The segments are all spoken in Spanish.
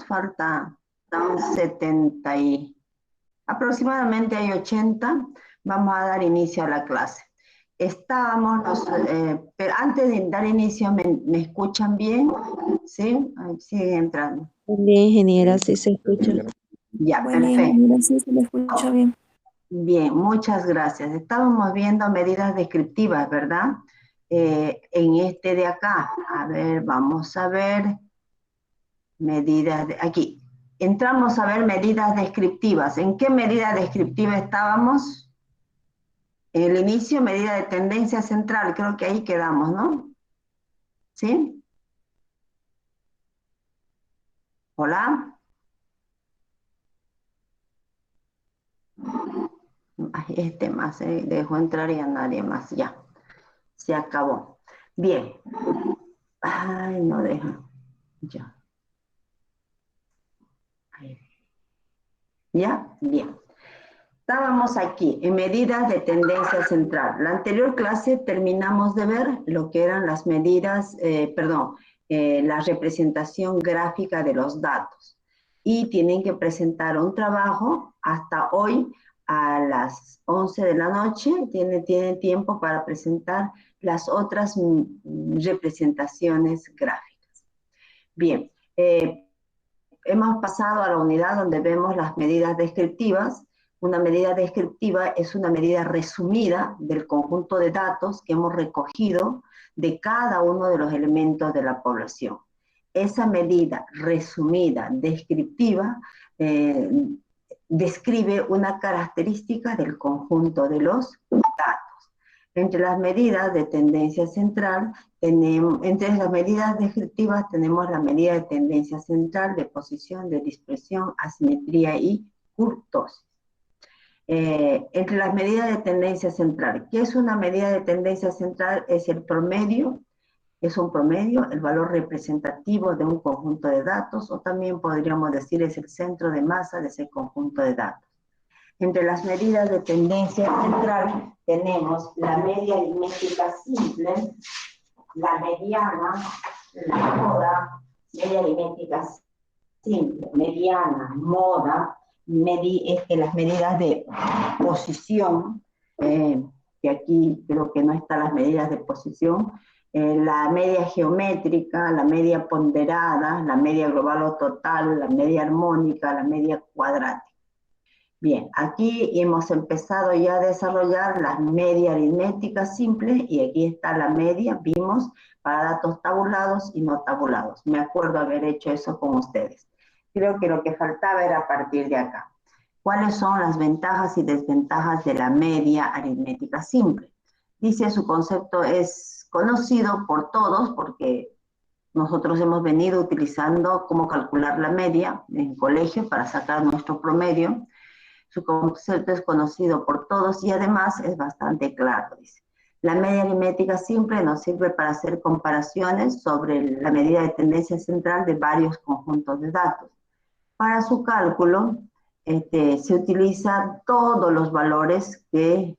falta 70 y aproximadamente hay 80. Vamos a dar inicio a la clase. Pero antes de dar inicio, ¿me escuchan bien? ¿Sí? Ahí siguen entrando. Bien, ingeniera, sí se escucha. Ya, Buen día, perfecto. ingeniera, sí se me escucha bien. Bien, muchas gracias. Estábamos viendo medidas descriptivas, ¿verdad? En este de acá. A ver, vamos a ver. Aquí. Entramos a ver medidas descriptivas. ¿En qué medida descriptiva estábamos? En el inicio, medida de tendencia central. Creo que ahí quedamos, ¿no? ¿Sí? ¿Hola? Ay, más, dejo entrar y a nadie más. Ya. Se acabó. Bien. Ay, no deja. Ya. Ahí. ¿Ya? Bien. Estábamos aquí, en medidas de tendencia central. La anterior clase terminamos de ver lo que eran las medidas, la representación gráfica de los datos. Y tienen que presentar un trabajo hasta hoy a las 11 de la noche. Tienen tiempo para presentar las otras representaciones gráficas. Bien, hemos pasado a la unidad donde vemos las medidas descriptivas. Una medida descriptiva es una medida resumida del conjunto de datos que hemos recogido de cada uno de los elementos de la población. Esa medida resumida, descriptiva, describe una característica del conjunto de los datos. Entre las medidas de tendencia central, entre las medidas descriptivas tenemos la medida de tendencia central, de posición, de dispersión, asimetría y kurtosis. Entre las medidas de tendencia central, ¿qué es una medida de tendencia central? Es el promedio, es un promedio, el valor representativo de un conjunto de datos, o también podríamos decir es el centro de masa de ese conjunto de datos. Entre las medidas de tendencia central tenemos la media aritmética simple, la mediana, la moda, media aritmética simple, mediana, moda, las medidas de posición, que aquí creo que no están las medidas de posición, la media geométrica, la media ponderada, la media global o total, la media armónica, la media cuadrática. Bien, aquí hemos empezado ya a desarrollar las media aritméticas simples y aquí está la media, vimos, para datos tabulados y no tabulados. Me acuerdo haber hecho eso con ustedes. Creo que lo que faltaba era a partir de acá. ¿Cuáles son las ventajas y desventajas de la media aritmética simple? Dice, su concepto es conocido por todos porque nosotros hemos venido utilizando cómo calcular la media en colegio para sacar nuestro promedio. Su concepto es conocido por todos y además es bastante claro, dice. La media aritmética simple nos sirve para hacer comparaciones sobre la medida de tendencia central de varios conjuntos de datos. Para su cálculo, se utilizan todos los valores que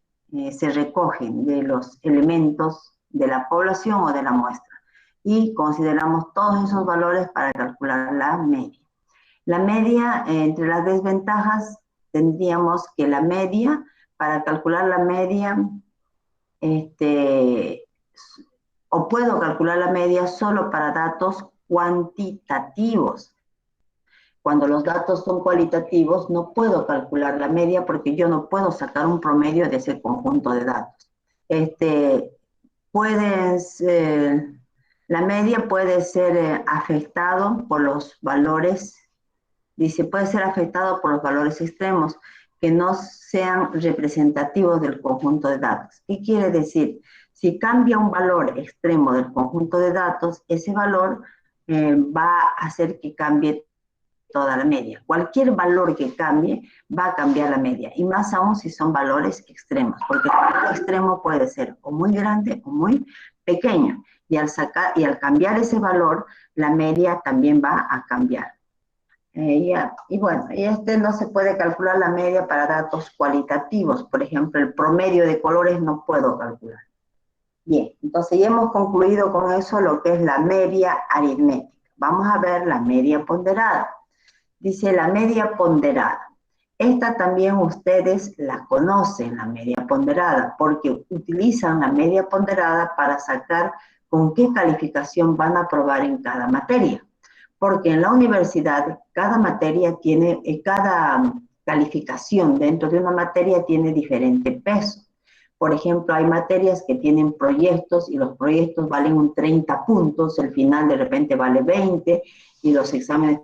se recogen de los elementos de la población o de la muestra. Y consideramos todos esos valores para calcular la media. La media, entre las desventajas, tendríamos que la media, para calcular la media, o puedo calcular la media solo para datos cuantitativos. Cuando los datos son cualitativos, no puedo calcular la media porque yo no puedo sacar un promedio de ese conjunto de datos. La media puede ser afectado por los valores. Dice, puede ser afectado por los valores extremos que no sean representativos del conjunto de datos. ¿Qué quiere decir? Si cambia un valor extremo del conjunto de datos, ese valor va a hacer que cambie toda la media. Cualquier valor que cambie va a cambiar la media, y más aún si son valores extremos, porque el valor extremo puede ser o muy grande o muy pequeño, y al cambiar ese valor, la media también va a cambiar. Y bueno, no se puede calcular la media para datos cualitativos. Por ejemplo, el promedio de colores no puedo calcular. Bien, entonces ya hemos concluido con eso lo que es la media aritmética. Vamos a ver la media ponderada. Dice la media ponderada. Esta también ustedes la conocen, la media ponderada, porque utilizan la media ponderada para sacar con qué calificación van a aprobar en cada materia. Porque en la universidad cada materia tiene, cada calificación dentro de una materia tiene diferente peso. Por ejemplo, hay materias que tienen proyectos y los proyectos valen un 30 puntos, el final de repente vale 20 y los exámenes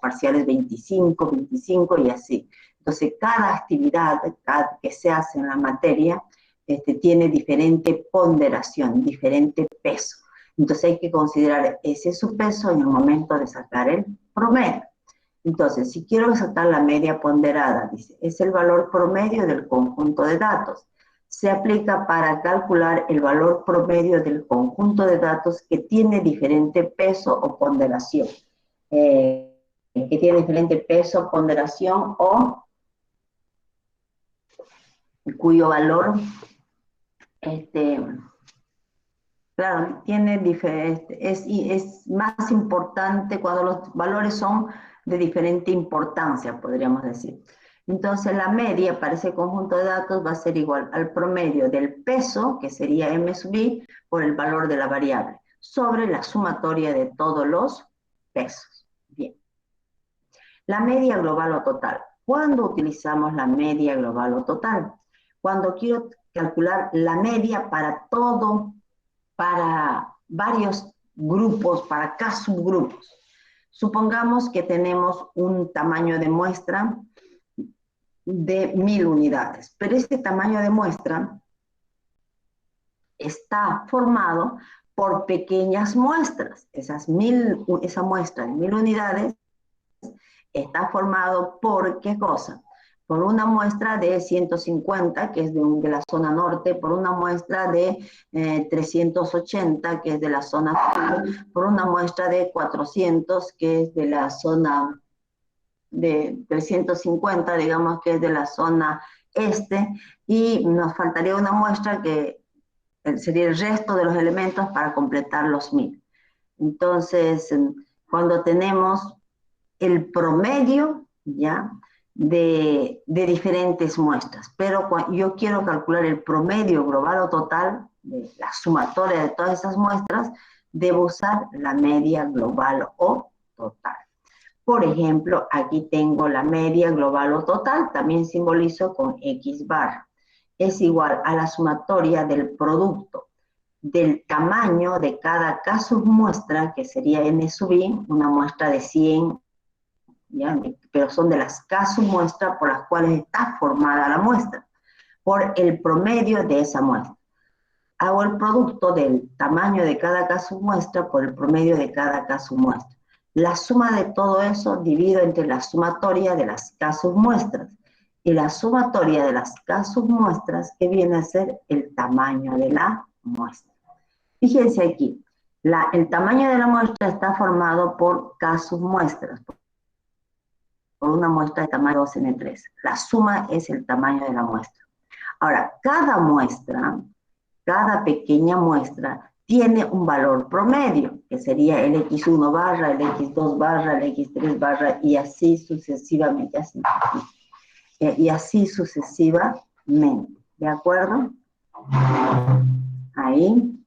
parciales 25, 25 y así. Entonces, cada actividad que se hace en la materia tiene diferente ponderación, diferente peso. Entonces, hay que considerar ese su peso en el momento de sacar el promedio. Entonces, si quiero sacar la media ponderada, dice, es el valor promedio del conjunto de datos. Se aplica para calcular el valor promedio del conjunto de datos que tiene diferente peso o ponderación. Que tiene diferente peso, ponderación o cuyo valor, claro, tiene diferente, es más importante cuando los valores son de diferente importancia, podríamos decir. Entonces la media para ese conjunto de datos va a ser igual al promedio del peso, que sería M sub I, por el valor de la variable, sobre la sumatoria de todos los pesos. Bien. La media global o total. ¿Cuándo utilizamos la media global o total? Cuando quiero calcular la media para todo, para varios grupos, para cada subgrupos. Supongamos que tenemos un tamaño de muestra de 1000 unidades, pero este tamaño de muestra está formado por pequeñas muestras. Esa muestra de 1000 unidades está formado por, ¿qué cosa? Por una muestra de 150, que es de la zona norte, por una muestra de 380, que es de la zona sur, por una muestra de 400, que es de la zona de 350, digamos que es de la zona este, y nos faltaría una muestra que sería el resto de los elementos para completar los 1000. Entonces, cuando tenemos el promedio, ¿ya?, de diferentes muestras, pero yo quiero calcular el promedio global o total, de la sumatoria de todas esas muestras, debo usar la media global o total. Por ejemplo, aquí tengo la media global o total, también simbolizo con X barra. Es igual a la sumatoria del producto del tamaño de cada caso muestra, que sería N sub I, una muestra de 100, ¿ya?, pero son de las casos muestra por las cuales está formada la muestra, por el promedio de esa muestra. Hago el producto del tamaño de cada caso muestra por el promedio de cada caso muestra. La suma de todo eso divido entre la sumatoria de las casos muestras, y la sumatoria de las casos muestras, que viene a ser el tamaño de la muestra. Fíjense aquí, el tamaño de la muestra está formado por casos muestras, por una muestra de tamaño 2n3. La suma es el tamaño de la muestra. Ahora, cada muestra, cada pequeña muestra, tiene un valor promedio, que sería el X1 barra, el X2 barra, el X3 barra, y así sucesivamente. Y así sucesivamente. ¿De acuerdo? Ahí.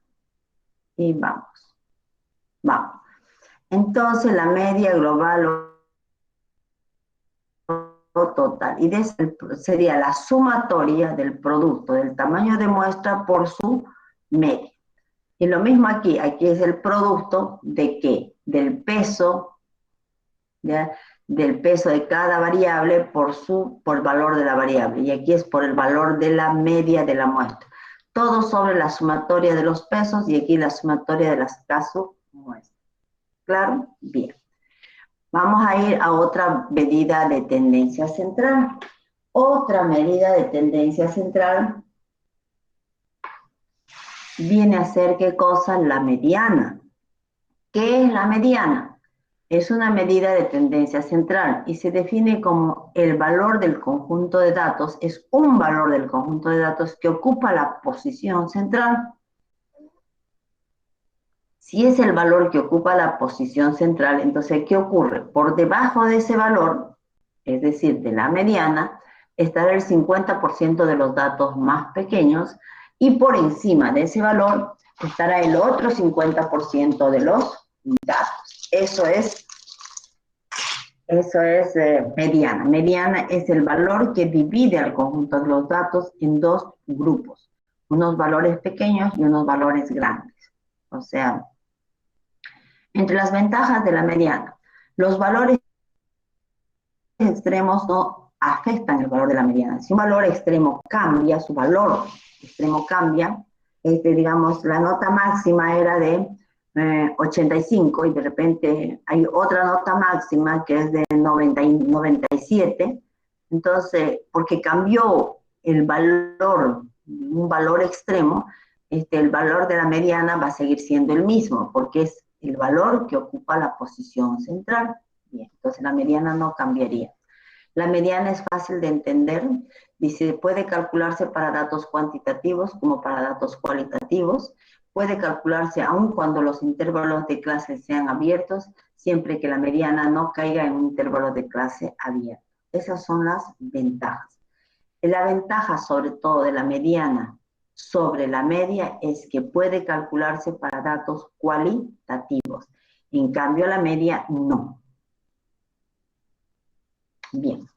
Y vamos. Vamos. Entonces, la media global total, y sería la sumatoria del producto del tamaño de muestra por su media. Y lo mismo aquí es el producto de ¿qué? Del peso, ¿ya?, del peso de cada variable por el valor de la variable, y aquí es por el valor de la media de la muestra. Todo sobre la sumatoria de los pesos, y aquí la sumatoria de las casos muestras. ¿Claro? Bien. Vamos a ir a otra medida de tendencia central. Otra medida de tendencia central viene a ser, ¿qué cosa? La mediana. ¿Qué es la mediana? Es una medida de tendencia central y se define como el valor del conjunto de datos, es un valor del conjunto de datos que ocupa la posición central Si es el valor que ocupa la posición central, entonces, ¿qué ocurre? Por debajo de ese valor, es decir, de la mediana, estará el 50% de los datos más pequeños y por encima de ese valor estará el otro 50% de los datos. Eso es mediana. Mediana es el valor que divide al conjunto de los datos en dos grupos, unos valores pequeños y unos valores grandes. O sea, entre las ventajas de la mediana, los valores extremos no afectan el valor de la mediana. Si un valor extremo cambia, su valor extremo cambia, digamos, la nota máxima era de 85 y de repente hay otra nota máxima que es de 97, entonces, porque cambió el valor, un valor extremo, el valor de la mediana va a seguir siendo el mismo, porque es el valor que ocupa la posición central. Bien, entonces la mediana no cambiaría. La mediana es fácil de entender, dice, puede calcularse para datos cuantitativos como para datos cualitativos, puede calcularse aun cuando los intervalos de clase sean abiertos, siempre que la mediana no caiga en un intervalo de clase abierto. Esas son las ventajas. La ventaja sobre todo de la mediana sobre la media es que puede calcularse para datos cualitativos. En cambio, la media no. Bien.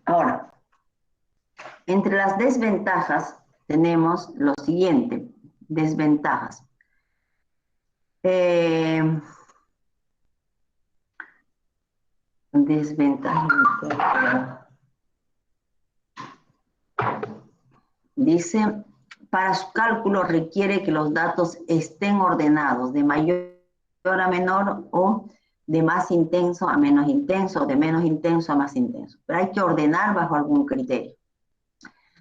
Ahora, entre las desventajas tenemos lo siguiente, desventajas. Desventajas. Dice, para su cálculo requiere que los datos estén ordenados de mayor a menor o de más intenso a menos intenso, o de menos intenso a más intenso. Pero hay que ordenar bajo algún criterio.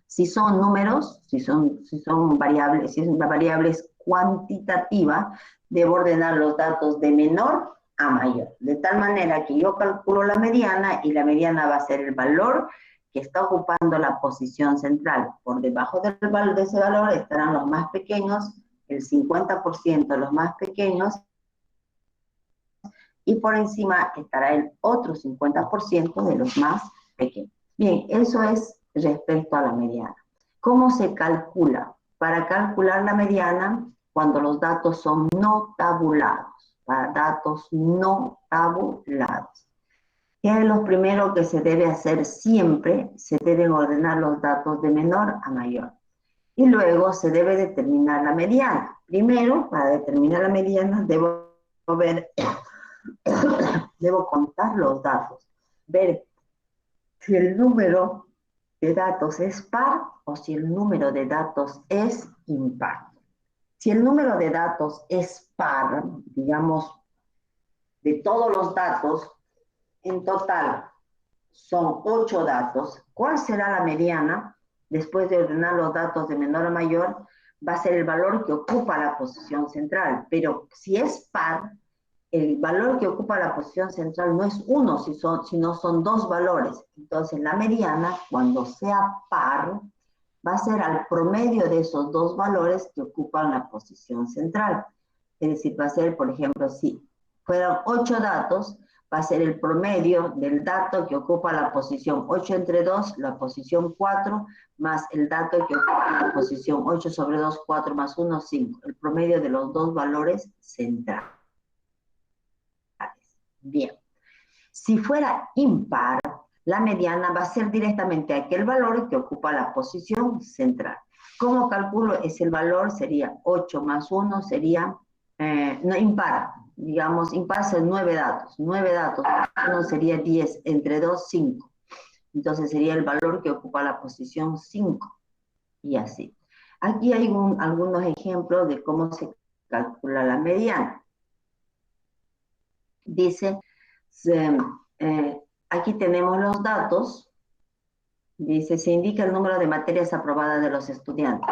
Si son números, si son variables, si es una variable cuantitativa, debo ordenar los datos de menor a mayor. De tal manera que yo calculo la mediana y la mediana va a ser el valor que está ocupando la posición central. Por debajo de ese valor estarán los más pequeños, el 50% los más pequeños, y por encima estará el otro 50% de los más pequeños. Bien, eso es respecto a la mediana. ¿Cómo se calcula? Para calcular la mediana, cuando los datos son no tabulados, para datos no tabulados. ¿Qué es lo primero que se debe hacer siempre? Se deben ordenar los datos de menor a mayor. Y luego se debe determinar la mediana. Primero, para determinar la mediana, debo contar los datos, ver si el número de datos es par o si el número de datos es impar. Si el número de datos es par, digamos, de todos los datos, en total son 8 datos, ¿cuál será la mediana? Después de ordenar los datos de menor a mayor, va a ser el valor que ocupa la posición central, pero si es par, el valor que ocupa la posición central no es uno, sino son dos valores. Entonces, la mediana, cuando sea par, va a ser al promedio de esos dos valores que ocupan la posición central. Es decir, va a ser, por ejemplo, si fueran 8 datos, va a ser el promedio del dato que ocupa la posición 8 entre 2, la posición 4, más el dato que ocupa la posición 8 sobre 2, 4 más 1, 5. El promedio de los dos valores centrales. Bien. Si fuera impar, la mediana va a ser directamente aquel valor que ocupa la posición central. ¿Cómo calculo? Es el valor, sería 8 más 1, sería, no impar, digamos, impar son 9 datos. 9 datos, 1 sería 10, entre 2, 5. Entonces sería el valor que ocupa la posición 5. Y así. Aquí hay algunos ejemplos de cómo se calcula la mediana. Dice, aquí tenemos los datos. Dice, se indica el número de materias aprobadas de los estudiantes,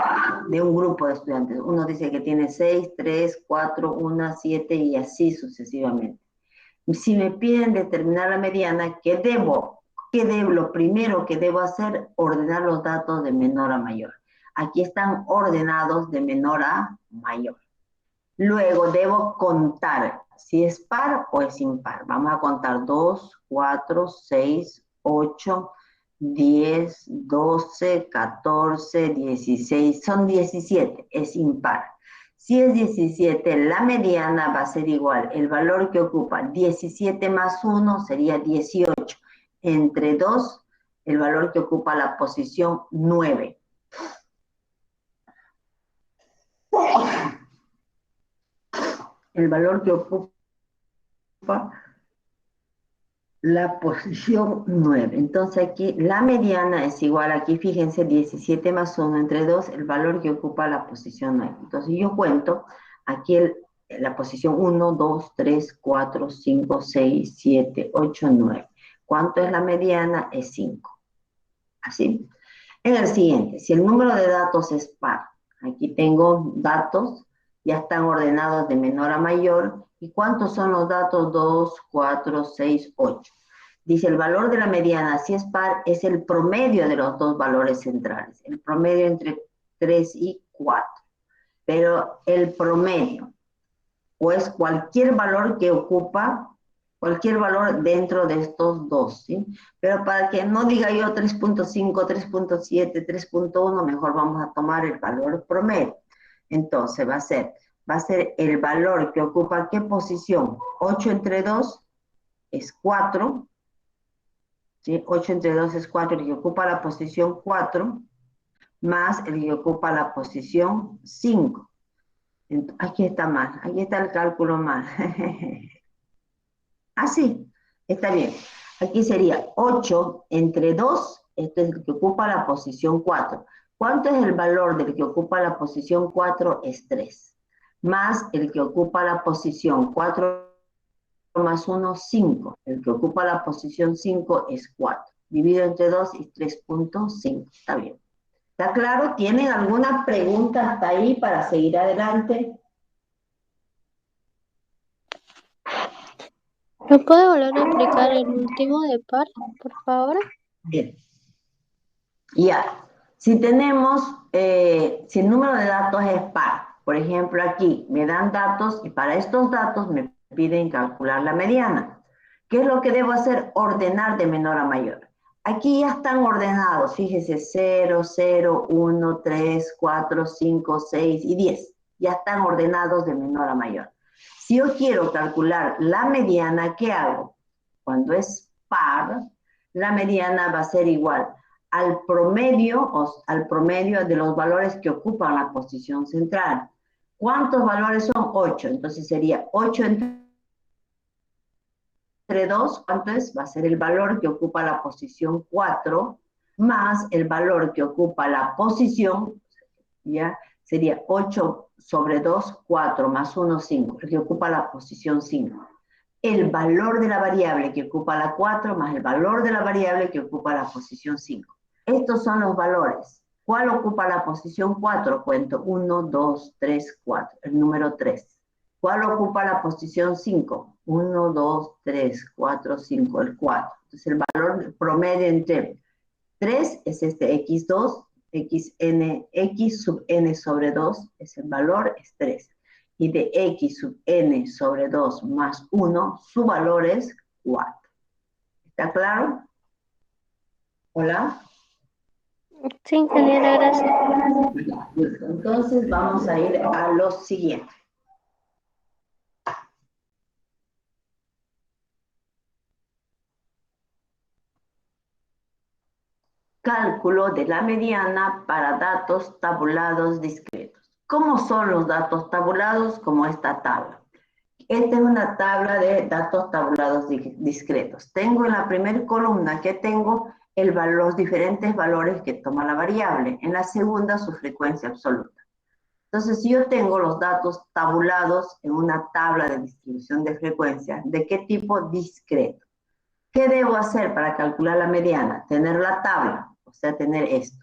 de un grupo de estudiantes. Uno dice que tiene 6, 3, 4, 1, 7 y así sucesivamente. Si me piden determinar la mediana, ¿qué debo? Lo primero que debo hacer, ordenar los datos de menor a mayor. Aquí están ordenados de menor a mayor. Luego debo contar si es par o es impar. Vamos a contar 2, 4, 6, 8, 10, 12, 14, 16. Son 17, es impar. Si es 17, la mediana va a ser igual. El valor que ocupa 17 más 1 sería 18. Entre 2, el valor que ocupa la posición 9. El valor que ocupa la posición 9. Entonces aquí la mediana es igual, aquí fíjense, 17 más 1 entre 2, el valor que ocupa la posición 9. Entonces yo cuento aquí la posición 1, 2, 3, 4, 5, 6, 7, 8, 9. ¿Cuánto es la mediana? Es 5. Así. En el siguiente, si el número de datos es par, aquí tengo datos, ya están ordenados de menor a mayor. ¿Y cuántos son los datos? 2, 4, 6, 8. Dice, el valor de la mediana, si es par, es el promedio de los dos valores centrales. El promedio entre 3 y 4. Pero el promedio, o es cualquier valor que ocupa, cualquier valor dentro de estos dos, ¿sí? Pero para que no diga yo 3.5, 3.7, 3.1, mejor vamos a tomar el valor promedio. Entonces va a ser el valor que ocupa ¿qué posición? 8 entre 2 es 4, ¿sí? 8 entre 2 es 4, el que ocupa la posición 4, más el que ocupa la posición 5. Aquí está mal, aquí está el cálculo mal. Así, está bien. Aquí sería 8 entre 2, este es el que ocupa la posición 4. ¿Cuánto es el valor del que ocupa la posición 4? Es 3. Más el que ocupa la posición 4 más 1, 5. El que ocupa la posición 5 es 4. Dividido entre 2 es 3.5. Está bien. ¿Está claro? ¿Tienen alguna pregunta hasta ahí para seguir adelante? ¿Me puede volver a explicar el último de par, por favor? Bien. Ya. Si tenemos, si el número de datos es par, por ejemplo aquí me dan datos y para estos datos me piden calcular la mediana. ¿Qué es lo que debo hacer? Ordenar de menor a mayor. Aquí ya están ordenados, fíjese, 0, 0, 1, 3, 4, 5, 6 y 10. Ya están ordenados de menor a mayor. Si yo quiero calcular la mediana, ¿qué hago? Cuando es par, la mediana va a ser igual al promedio de los valores que ocupan la posición central. ¿Cuántos valores son? 8. Entonces sería 8 entre 2, ¿cuánto es? Va a ser el valor que ocupa la posición 4 más el valor que ocupa la posición, ¿ya? Sería 8 sobre 2, 4 más 1, 5, el que ocupa la posición 5. El valor de la variable que ocupa la 4 más el valor de la variable que ocupa la posición 5. Estos son los valores. ¿Cuál ocupa la posición 4? Cuento 1, 2, 3, 4. El número 3. ¿Cuál ocupa la posición 5? 1, 2, 3, 4, 5. El 4. Entonces el valor promedio entre 3 es este x2, x sub n sobre 2 es el valor, es 3. Y de x sub n sobre 2 más 1, su valor es 4. ¿Está claro? ¿Hola? Sí, ingeniera, gracias. Entonces vamos a ir a lo siguiente. Cálculo de la mediana para datos tabulados discretos. ¿Cómo son los datos tabulados? Como esta tabla. Esta es una tabla de datos tabulados discretos. Tengo en la primera columna que tengo los diferentes valores que toma la variable. En la segunda, su frecuencia absoluta. Entonces, si yo tengo los datos tabulados en una tabla de distribución de frecuencia, ¿de qué tipo? Discreto. ¿Qué debo hacer para calcular la mediana? Tener la tabla, o sea, tener esto.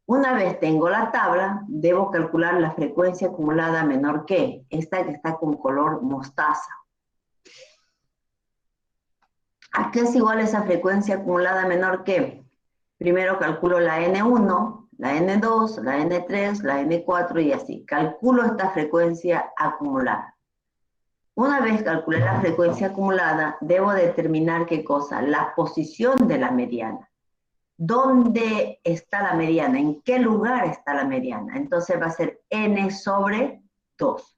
Una vez tengo la tabla, debo calcular la frecuencia acumulada menor que esta que está con color mostaza. ¿A qué es igual esa frecuencia acumulada menor que? Primero calculo la N1, la N2, la N3, la N4 y así. Calculo esta frecuencia acumulada. Una vez calculé la frecuencia acumulada, debo determinar ¿qué cosa? La posición de la mediana. ¿Dónde está la mediana? ¿En qué lugar está la mediana? Entonces va a ser n sobre 2.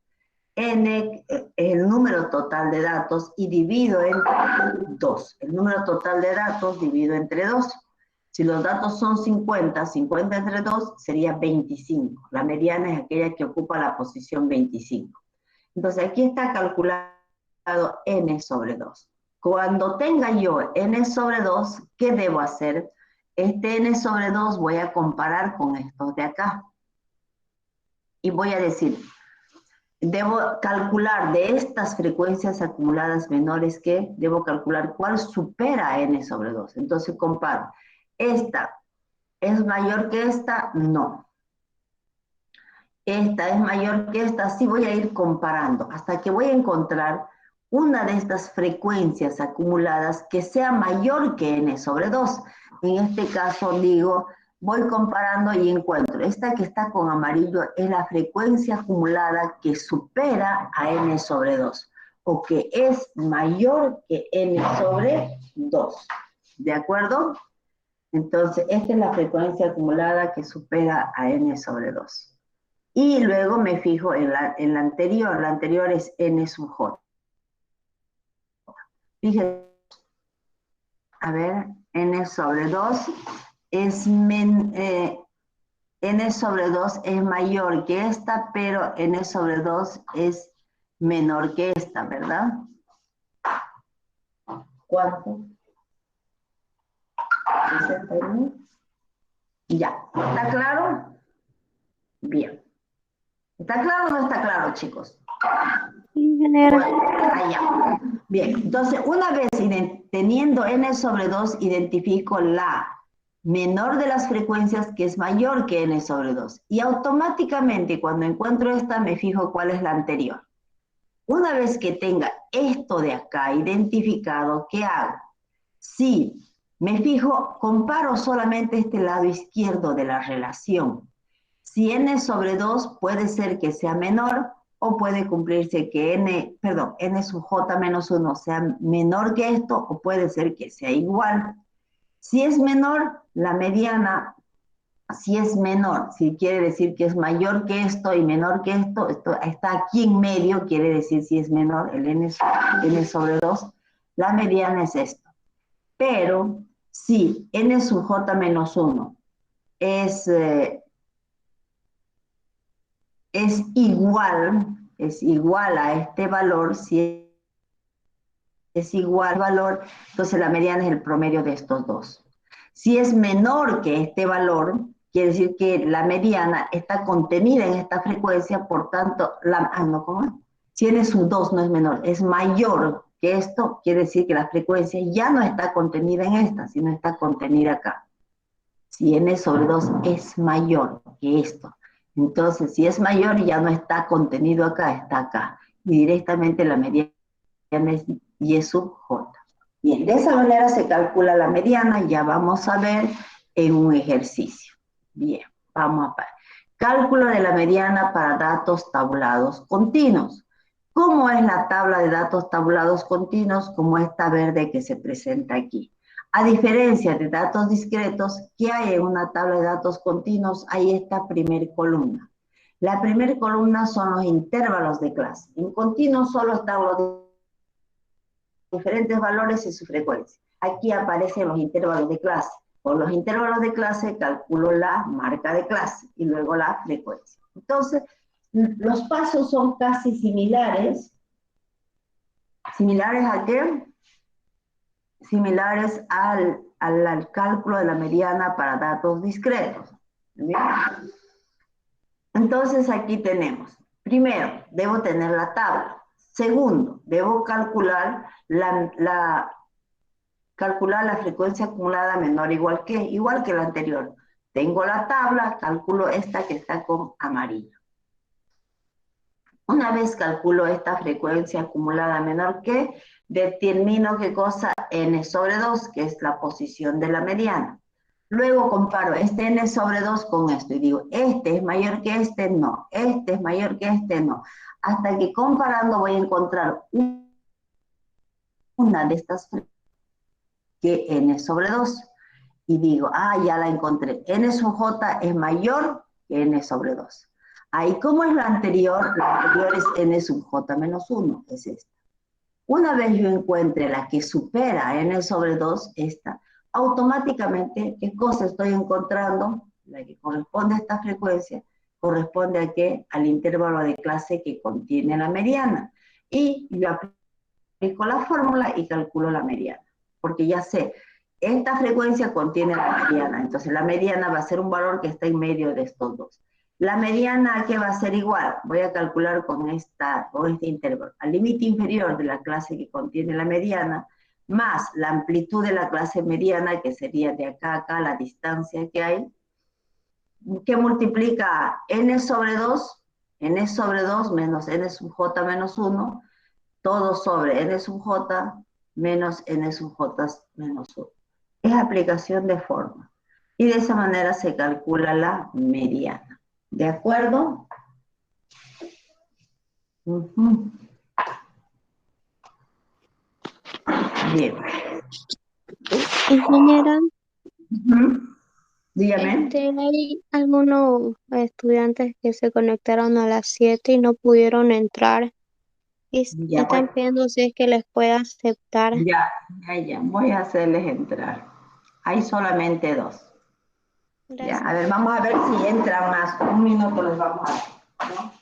N es el número total de datos y divido entre 2. El número total de datos divido entre 2. Si los datos son 50, 50 entre 2 sería 25. La mediana es aquella que ocupa la posición 25. Entonces aquí está calculado n sobre 2. Cuando tenga yo n sobre 2, ¿qué debo hacer? Este n sobre 2 voy a comparar con estos de acá. Y voy a decir, debo calcular de estas frecuencias acumuladas menores que, debo calcular cuál supera a n sobre 2. Entonces comparo. ¿Esta es mayor que esta? No. Esta es mayor que esta, sí voy a ir comparando hasta que voy a encontrar una de estas frecuencias acumuladas que sea mayor que n sobre 2. En este caso digo, voy comparando y encuentro, esta que está con amarillo es la frecuencia acumulada que supera a n sobre 2 o que es mayor que n sobre 2. ¿De acuerdo? Entonces, esta es la frecuencia acumulada que supera a n sobre 2. Y luego me fijo en la anterior es n sub j. Fíjense, a ver, n sobre 2 es n sobre 2 es mayor que esta, pero n sobre 2 es menor que esta, ¿verdad? ¿Cuánto? 61. Ya, ¿está claro? Bien. ¿Está claro o no está claro, chicos? Sí, ingeniera. Bueno, allá. Bien, entonces una vez teniendo n sobre 2, identifico la menor de las frecuencias que es mayor que n sobre 2. Y automáticamente cuando encuentro esta me fijo cuál es la anterior. Una vez que tenga esto de acá identificado, ¿qué hago? Si me fijo, comparo solamente este lado izquierdo de la relación. Si n sobre 2 puede ser que sea menor o puede cumplirse que n sub j menos 1 sea menor que esto o puede ser que sea igual. Si es menor, la mediana, si es menor, si quiere decir que es mayor que esto y menor que esto está aquí en medio, quiere decir si es menor, el n sobre 2, la mediana es esto. Pero si n sub j menos 1 es igual a este valor, si es igual al valor, entonces la mediana es el promedio de estos dos. Si es menor que este valor, quiere decir que la mediana está contenida en esta frecuencia, por tanto, si n sub 2 no es menor, es mayor que esto, quiere decir que la frecuencia ya no está contenida en esta, sino está contenida acá. Si n sobre 2 es mayor que esto, entonces si es mayor ya no está contenido acá, está acá. Y directamente la mediana es y sub j. Bien, de esa manera se calcula la mediana, ya vamos a ver en un ejercicio. Bien, vamos a ver. Cálculo de la mediana para datos tabulados continuos. ¿Cómo es la tabla de datos tabulados continuos? Como esta verde que se presenta aquí. A diferencia de datos discretos, ¿qué hay en una tabla de datos continuos? Hay esta primera columna. La primera columna son los intervalos de clase. En continuo solo están los diferentes valores y su frecuencia. Aquí aparecen los intervalos de clase. Por los intervalos de clase calculo la marca de clase y luego la frecuencia. Entonces, los pasos son casi similares. ¿Similares a qué? Similares al cálculo de la mediana para datos discretos. ¿Bien? Entonces aquí tenemos, primero, debo tener la tabla. Segundo, debo calcular la frecuencia acumulada menor o igual que la anterior. Tengo la tabla, calculo esta que está con amarillo. Una vez calculo esta frecuencia acumulada menor que, determino qué cosa, n sobre 2, que es la posición de la mediana. Luego comparo este n sobre 2 con esto y digo, este es mayor que este, no. Este es mayor que este, no. Hasta que comparando voy a encontrar una de estas que n sobre 2. Y digo, ya la encontré. N sub j es mayor que n sobre 2. Ahí, ¿cómo es la anterior? La anterior es n sub j menos 1, es esta. Una vez yo encuentre la que supera n sobre 2, esta, automáticamente, ¿qué cosa estoy encontrando? La que corresponde a esta frecuencia, corresponde a qué? Al intervalo de clase que contiene la mediana. Y yo aplico la fórmula y calculo la mediana. Porque ya sé, esta frecuencia contiene la mediana, entonces la mediana va a ser un valor que está en medio de estos dos. La mediana, ¿qué va a ser igual? Voy a calcular con este intervalo. Al límite inferior de la clase que contiene la mediana, más la amplitud de la clase mediana, que sería de acá a acá, la distancia que hay, que multiplica n sobre 2, n sobre 2 menos n sub j menos 1, todo sobre n sub j menos n sub j menos 1. Es aplicación de forma. Y de esa manera se calcula la mediana. ¿De acuerdo? Bien. Ingeniera, Dígame. hay algunos estudiantes que se conectaron a las 7 y no pudieron entrar y Ya, están pidiendo si es que les puede aceptar. ya. Voy a hacerles entrar. Hay solamente 2. Ya, Gracias. a ver, vamos a ver si entran más. Un minuto les vamos a dar, ¿no?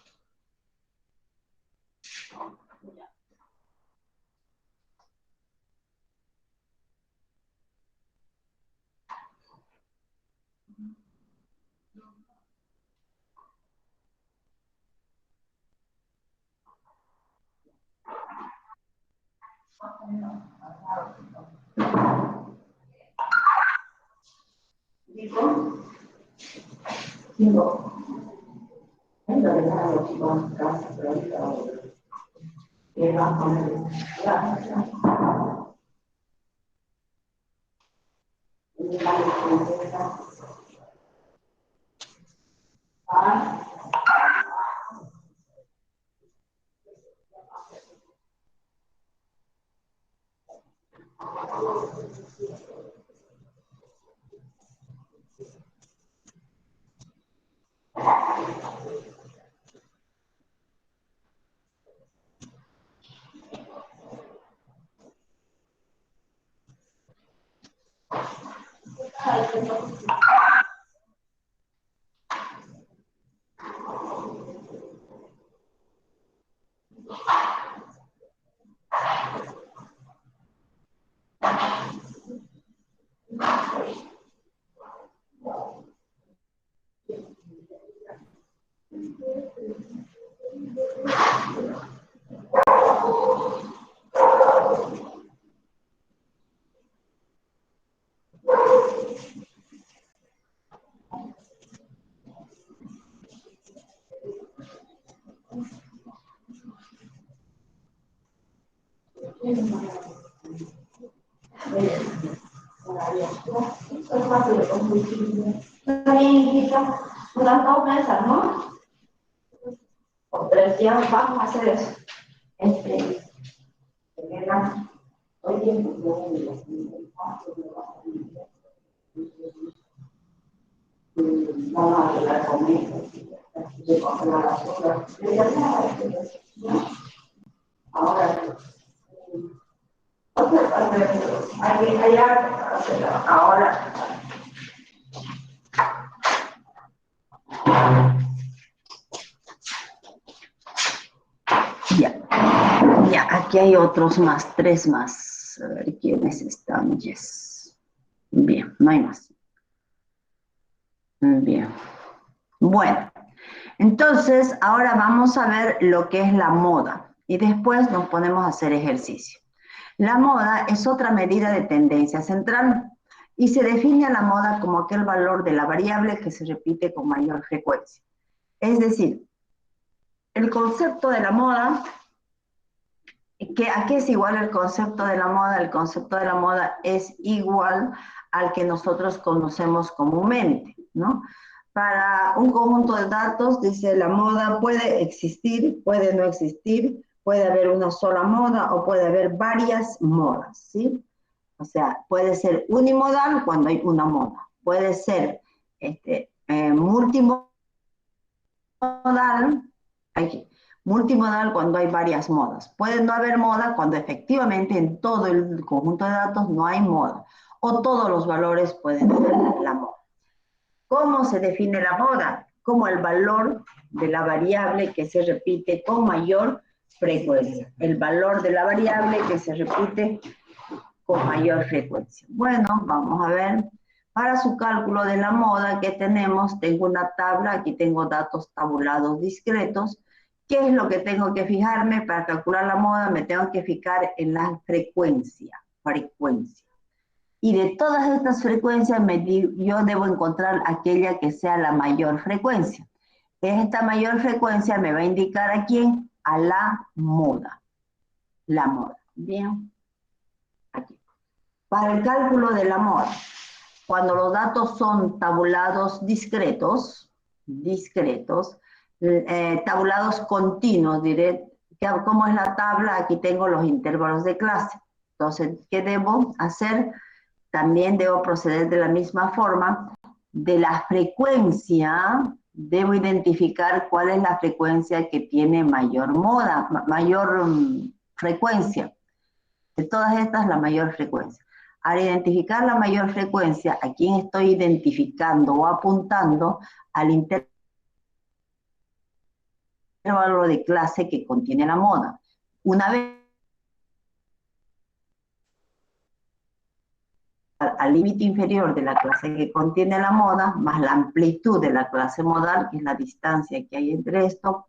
Está bien, hijita. Unas 2 mesas, ¿no? O 3 días vamos a hacer eso. Vamos a hablar con él. Ahora, ahora. Ya, aquí hay otros más, 3 más. A ver quiénes están. Yes. Bien, no hay más. Bien. Bueno, entonces ahora vamos a ver lo que es la moda y después nos ponemos a hacer ejercicio. La moda es otra medida de tendencia central y se define a la moda como aquel valor de la variable que se repite con mayor frecuencia. Es decir, el concepto de la moda, ¿A qué es igual el concepto de la moda? El concepto de la moda es igual al que nosotros conocemos comúnmente, ¿no? Para un conjunto de datos, dice, la moda puede existir, puede no existir, puede haber una sola moda o puede haber varias modas, ¿sí? O sea, puede ser unimodal cuando hay una moda, puede ser multimodal, multimodal cuando hay varias modas. Puede no haber moda cuando efectivamente en todo el conjunto de datos no hay moda, o todos los valores pueden ser la moda. ¿Cómo se define la moda? Como el valor de la variable que se repite con mayor frecuencia. El valor de la variable que se repite con mayor frecuencia. Bueno, vamos a ver. Para su cálculo de la moda que tenemos, tengo una tabla, aquí tengo datos tabulados discretos. ¿Qué es lo que tengo que fijarme para calcular la moda? Me tengo que fijar en la frecuencia. Y de todas estas frecuencias, yo debo encontrar aquella que sea la mayor frecuencia. Esta mayor frecuencia me va a indicar a quién, a la moda. La moda. Bien. Aquí. Para el cálculo de la moda, cuando los datos son tabulados discretos, tabulados continuos, diré, ¿cómo es la tabla? Aquí tengo los intervalos de clase. Entonces, ¿qué debo hacer? También debo proceder de la misma forma. De la frecuencia, debo identificar cuál es la frecuencia que tiene mayor moda, mayor frecuencia. De todas estas, la mayor frecuencia. Al identificar la mayor frecuencia, ¿a quién estoy identificando o apuntando? Al intervalo de clase que contiene la moda. Una vez al límite inferior de la clase que contiene la moda, más la amplitud de la clase modal, que es la distancia que hay entre esto,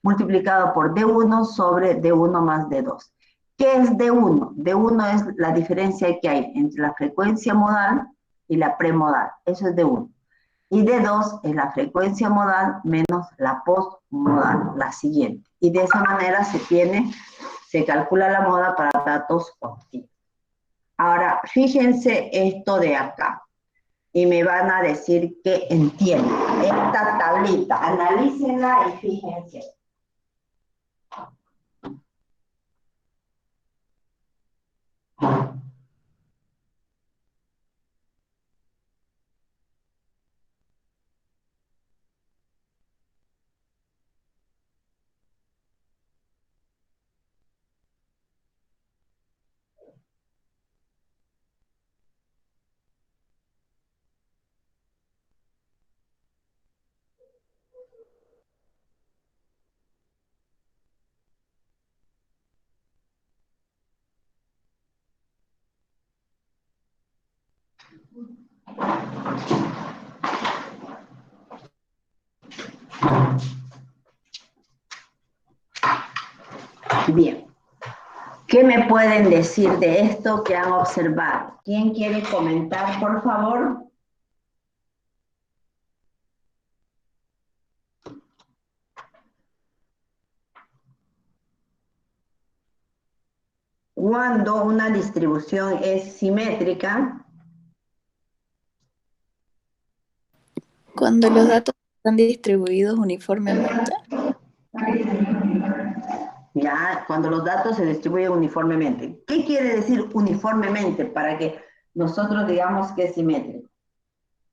multiplicado por D1 sobre D1 más D2. ¿Qué es D1? D1 es la diferencia que hay entre la frecuencia modal y la premodal. Eso es D1. Y D2 es la frecuencia modal menos la postmodal, la siguiente. Y de esa manera se calcula la moda para datos continuos. Ahora, fíjense esto de acá. Y me van a decir que entienden. Esta tablita, analícenla y fíjense. Bien. ¿Qué me pueden decir de esto que han observado? ¿Quién quiere comentar, por favor? Cuando una distribución es simétrica, Cuando los datos están distribuidos uniformemente. ya, cuando los datos se distribuyen uniformemente. ¿Qué quiere decir uniformemente para que nosotros digamos que es simétrico?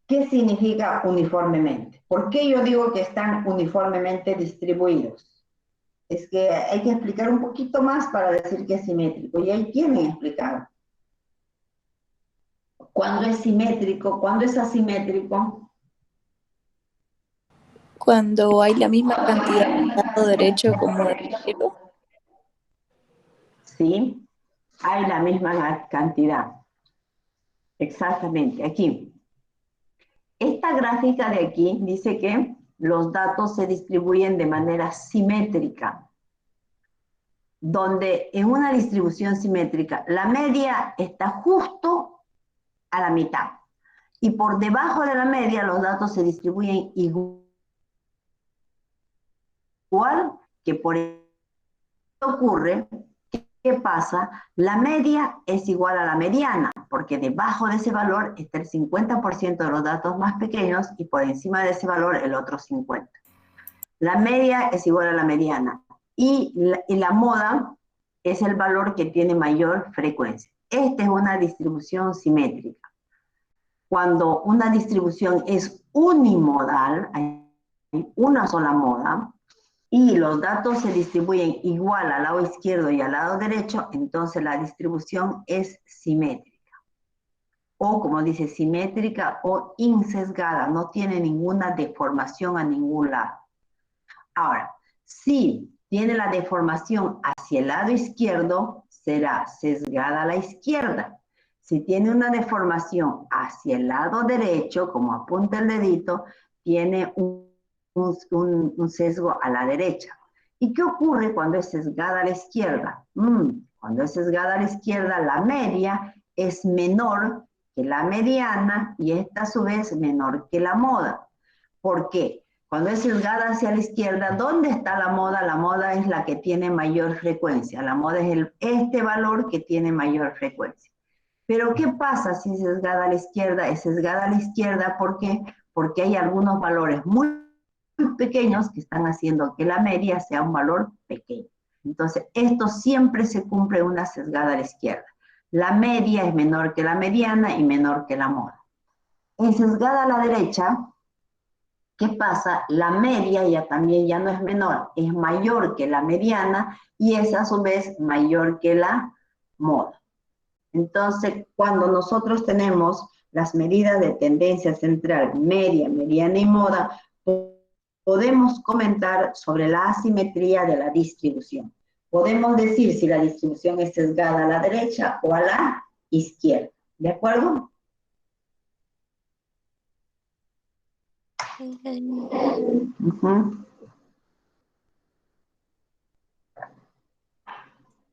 ¿Qué significa uniformemente? ¿Por qué yo digo que están uniformemente distribuidos? Es que hay que explicar un poquito más para decir que es simétrico. Y ahí tienen explicado. ¿Cuándo es simétrico? ¿Cuándo es asimétrico? Cuando hay la misma cantidad de lado derecho como de izquierdo. Sí, hay la misma cantidad. Exactamente, aquí. Esta gráfica de aquí dice que los datos se distribuyen de manera simétrica, donde en una distribución simétrica la media está justo a la mitad y por debajo de la media los datos se distribuyen igual que por eso ocurre que ¿Qué pasa? La media es igual a la mediana, porque debajo de ese valor está el 50% de los datos más pequeños y por encima de ese valor el otro 50%. La media es igual a la mediana y la moda es el valor que tiene mayor frecuencia. Esta es una distribución simétrica. Cuando una distribución es unimodal, hay una sola moda, y los datos se distribuyen igual al lado izquierdo y al lado derecho, entonces la distribución es simétrica. O como dice, simétrica o insesgada, no tiene ninguna deformación a ningún lado. Ahora, si tiene la deformación hacia el lado izquierdo, será sesgada a la izquierda. Si tiene una deformación hacia el lado derecho, como apunta el dedito, tiene un sesgo a la derecha. ¿Y qué ocurre cuando es sesgada a la izquierda? Cuando es sesgada a la izquierda, la media es menor que la mediana y esta a su vez menor que la moda. ¿Por qué? Cuando es sesgada hacia la izquierda, ¿dónde está la moda? La moda es la que tiene mayor frecuencia. La moda es este valor que tiene mayor frecuencia. Pero ¿qué pasa si es sesgada a la izquierda? Es sesgada a la izquierda, ¿por qué? Porque hay algunos valores muy pequeños que están haciendo que la media sea un valor pequeño. Entonces, esto siempre se cumple una sesgada a la izquierda. La media es menor que la mediana y menor que la moda. En sesgada a la derecha, ¿qué pasa? La media ya no es menor, es mayor que la mediana y es a su vez mayor que la moda. Entonces, cuando nosotros tenemos las medidas de tendencia central, media, mediana y moda, podemos comentar sobre la asimetría de la distribución. Podemos decir si la distribución es sesgada a la derecha o a la izquierda. ¿De acuerdo?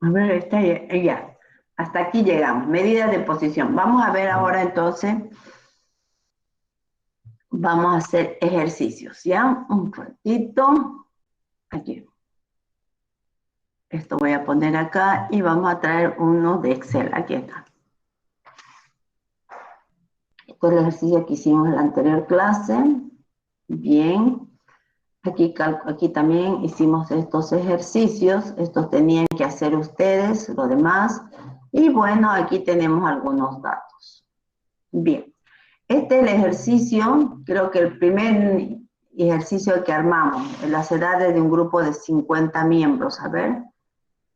A ver, está ya. Hasta aquí llegamos. Medidas de posición. Vamos a ver ahora entonces. Vamos a hacer ejercicios, ¿ya? Un ratito. Aquí. Esto voy a poner acá y vamos a traer uno de Excel. Aquí está. Este es el ejercicio que hicimos en la anterior clase. Bien. Aquí también hicimos estos ejercicios. Estos tenían que hacer ustedes, lo demás. Y bueno, aquí tenemos algunos datos. Bien. Este es el ejercicio, creo que el primer ejercicio que armamos, las edades de un grupo de 50 miembros. A ver,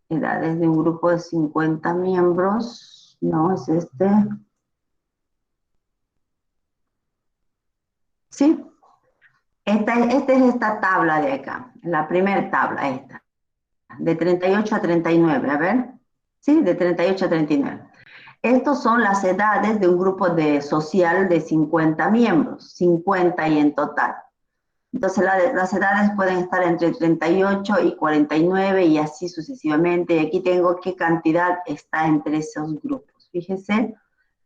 edades de un grupo de 50 miembros. No, es este. ¿Sí? Esta es esta tabla de acá, la primera tabla, esta. De 38 a 39, a ver. Sí, de 38 a 39. Estos son las edades de un grupo social de 50 miembros, 50 y en total. Entonces las edades pueden estar entre 38 y 49 y así sucesivamente. Y aquí tengo qué cantidad está entre esos grupos. Fíjense,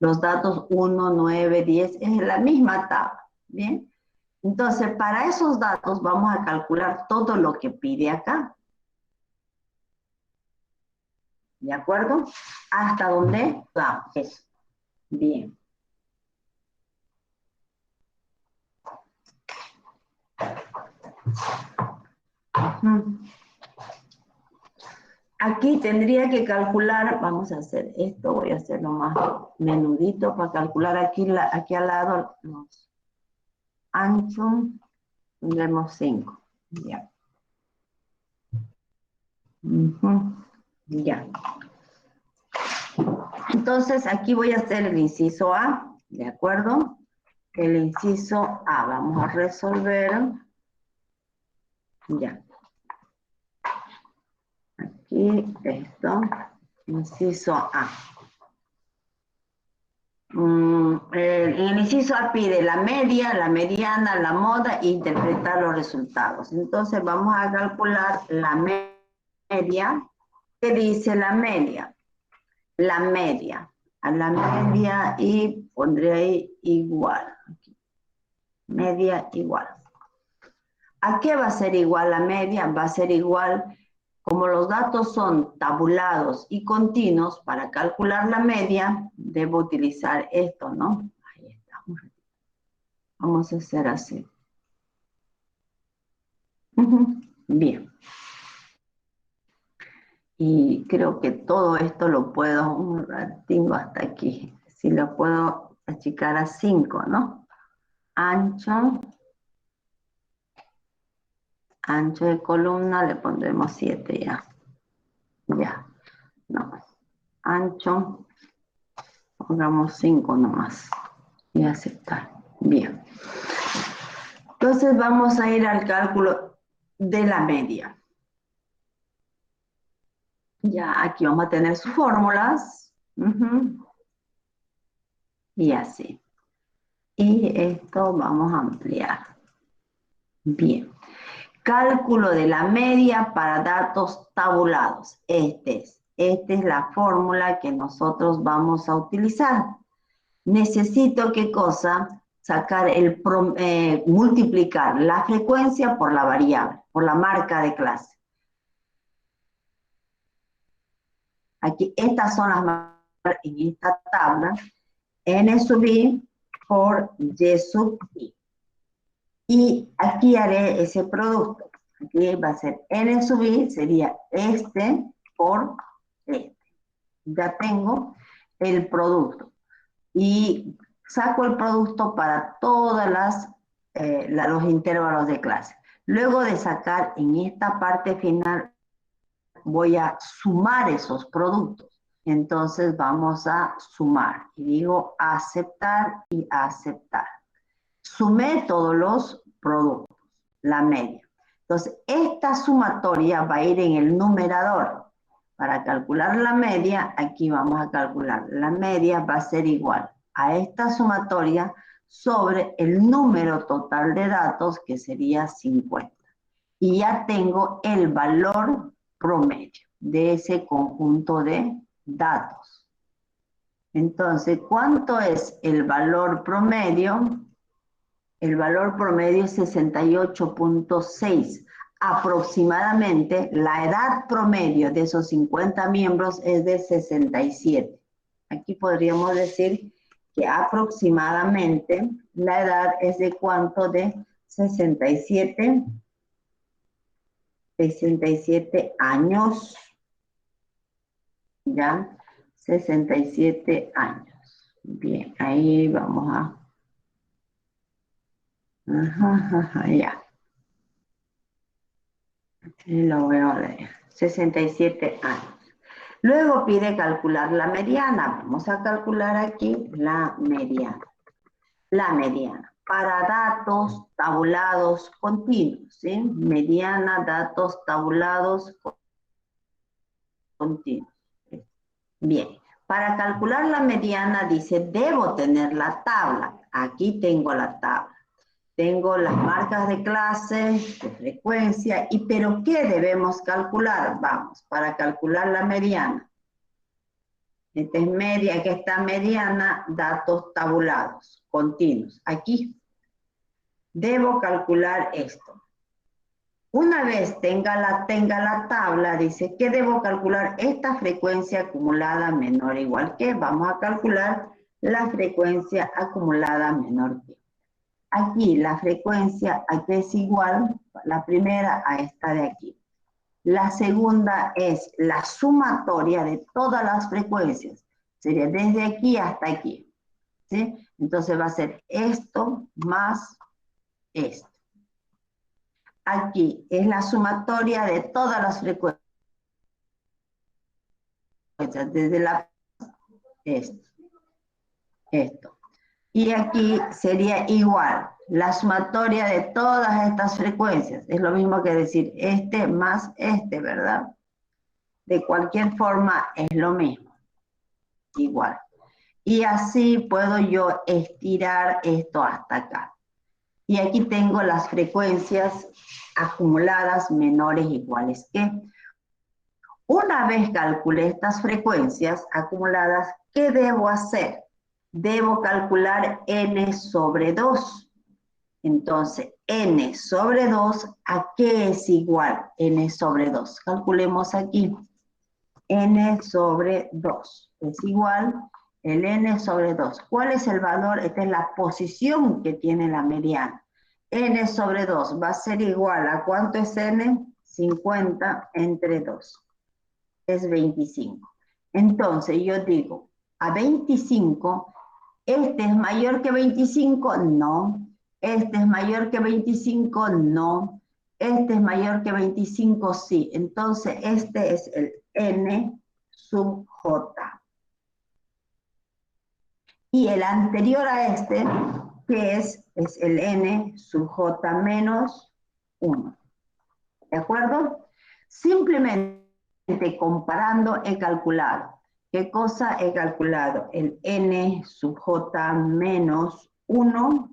los datos 1, 9, 10 es la misma tabla. Bien. Entonces, para esos datos vamos a calcular todo lo que pide acá. ¿De acuerdo? ¿Hasta dónde vamos? Eso. Bien. Aquí tendría que calcular, vamos a hacer esto, voy a hacerlo más menudito para calcular aquí al lado los anchos, tendremos 5. Ya. Ya. Entonces aquí voy a hacer el inciso A, ¿de acuerdo? El inciso A, vamos a resolver. Ya. Aquí esto, inciso A. En el inciso A pide la media, la mediana, la moda e interpretar los resultados. Entonces vamos a calcular la media. ¿Qué dice la media? La media. A la media y pondré ahí igual. Media igual. ¿A qué va a ser igual la media? Va a ser igual Como los datos son tabulados y continuos, para calcular la media, debo utilizar esto, ¿no? Ahí está. Vamos a hacer así. Bien. Y creo que todo esto lo puedo, un ratito hasta aquí. Si lo puedo achicar a 5, ¿no? Ancho de columna le pondremos 7 ya. Ya. No. Ancho. Pongamos 5 nomás. Y aceptar. Bien. Entonces vamos a ir al cálculo de la media. Ya aquí vamos a tener sus fórmulas. Y así. Y esto vamos a ampliar. Bien. Cálculo de la media para datos tabulados. Esta es la fórmula que nosotros vamos a utilizar. Necesito, ¿qué cosa? Sacar multiplicar la frecuencia por la variable, por la marca de clase. Aquí, estas son las marcas en esta tabla. N sub i por y sub i. Y aquí haré ese producto. Aquí va a ser N sub i, sería este por este. Ya tengo el producto. Y saco el producto para todas los intervalos de clase. Luego de sacar en esta parte final, voy a sumar esos productos. Entonces vamos a sumar. Y digo aceptar y aceptar. Sumé todos los productos, la media. Entonces, esta sumatoria va a ir en el numerador. Para calcular la media, aquí vamos a calcular. La media va a ser igual a esta sumatoria sobre el número total de datos, que sería 50. Y ya tengo el valor promedio de ese conjunto de datos. Entonces, ¿cuánto es el valor promedio? El valor promedio es 68.6. Aproximadamente, la edad promedio de esos 50 miembros es de 67. Aquí podríamos decir que aproximadamente la edad es de ¿cuánto? De 67 años. ¿Ya? 67 años. Bien, ahí vamos a... ya. Lo veo a leer. 67 años. Luego pide calcular la mediana. Vamos a calcular aquí la mediana. La mediana. Para datos tabulados continuos. ¿Sí? Mediana, datos tabulados continuos. Bien. Para calcular la mediana dice, debo tener la tabla. Aquí tengo la tabla. Tengo las marcas de clase, de frecuencia, pero ¿qué debemos calcular? Vamos, para calcular la mediana. Esta es media, aquí está mediana, datos tabulados, continuos. Aquí debo calcular esto. Una vez tenga la tabla, dice que debo calcular esta frecuencia acumulada menor o igual que. Vamos a calcular la frecuencia acumulada menor que. Aquí la frecuencia aquí es igual, la primera a esta de aquí. La segunda es la sumatoria de todas las frecuencias. Sería desde aquí hasta aquí. ¿Sí? Entonces va a ser esto más esto. Aquí es la sumatoria de todas las frecuencias. Desde la... Esto. Y aquí sería igual, la sumatoria de todas estas frecuencias. Es lo mismo que decir este más este, ¿verdad? De cualquier forma es lo mismo. Igual. Y así puedo yo estirar esto hasta acá. Y aquí tengo las frecuencias acumuladas menores iguales que. Una vez calculé estas frecuencias acumuladas, ¿qué debo hacer? Debo calcular n sobre 2. Entonces, n sobre 2, ¿a qué es igual n sobre 2? Calculemos aquí. N sobre 2 es igual el n sobre 2. ¿Cuál es el valor? Esta es la posición que tiene la mediana. N sobre 2 va a ser igual a ¿cuánto es n? 50 entre 2. Es 25. Entonces yo digo, a 25, ¿este es mayor que 25? No. ¿Este es mayor que 25? No. ¿Este es mayor que 25? Sí. Entonces este es el n sub j. Y el anterior a este, que es el n sub j menos 1. ¿De acuerdo? Simplemente comparando he calculado. ¿Qué cosa he calculado? El n sub j menos 1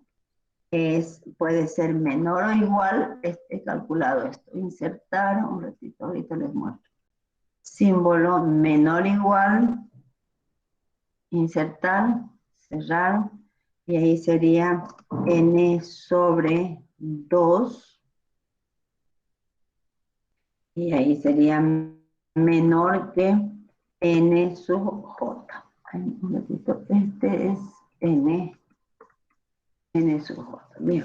puede ser menor o igual. He calculado esto. Insertar, un ratito, ahorita les muestro. Símbolo menor o igual. Insertar, cerrar. Y ahí sería n sobre 2. Y ahí sería menor que n sub j. Un ratito, este es n sub j. Bien,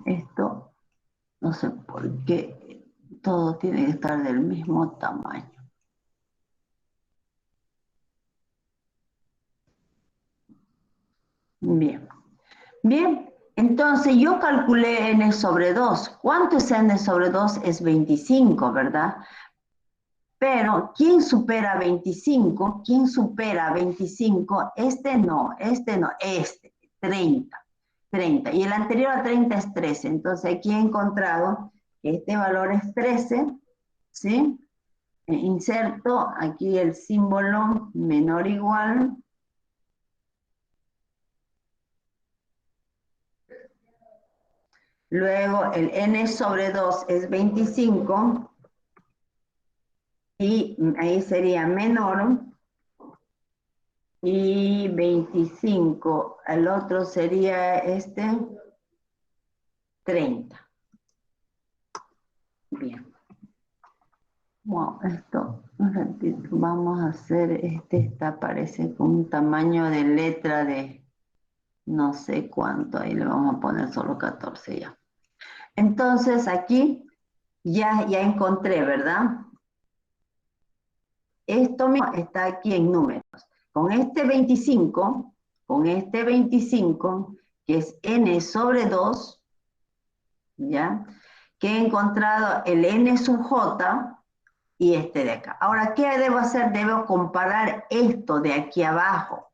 esto no sé por qué todo tiene que estar del mismo tamaño. Bien, bien, entonces yo calculé n sobre 2. ¿Cuánto es n sobre 2? Es 25, ¿verdad? Pero, ¿quién supera 25? ¿Quién supera 25? Este no, 30. 30. Y el anterior a 30 es 13. Entonces aquí he encontrado que este valor es 13, ¿sí? Inserto aquí el símbolo menor o igual. Luego el n sobre 2 es 25. Y ahí sería menor. Y 25, el otro sería 30. Bien. Bueno, esto, un ratito, vamos a hacer, esta parece con un tamaño de letra de no sé cuánto, ahí le vamos a poner solo 14 ya. Entonces aquí ya encontré, ¿verdad? Esto mismo está aquí en números. Con este 25, que es n sobre 2, ¿ya? Que he encontrado el n sub j y este de acá. Ahora, ¿qué debo hacer? Debo comparar esto de aquí abajo.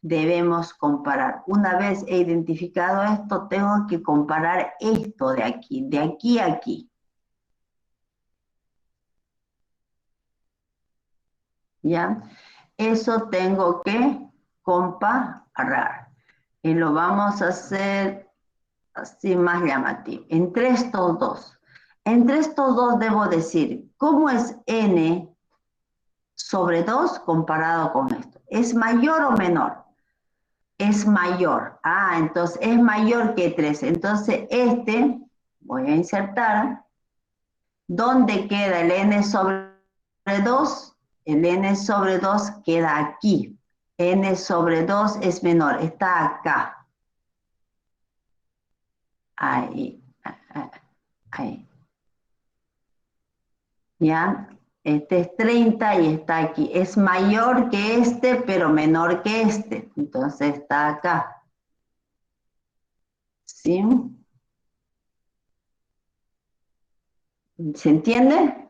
Debemos comparar. Una vez he identificado esto, tengo que comparar esto de aquí a aquí. ¿Ya? Eso tengo que comparar. Y lo vamos a hacer así más llamativo. Entre estos dos. Entre estos dos debo decir, ¿cómo es n sobre 2 comparado con esto? ¿Es mayor o menor? Es mayor. Ah, entonces es mayor que 3. Entonces voy a insertar. ¿Dónde queda el n sobre 2? El n sobre 2 queda aquí. N sobre 2 es menor, está acá. Ahí. Ahí. ¿Ya? Este es 30 y está aquí. Es mayor que este, pero menor que este. Entonces está acá. ¿Sí? ¿Se entiende?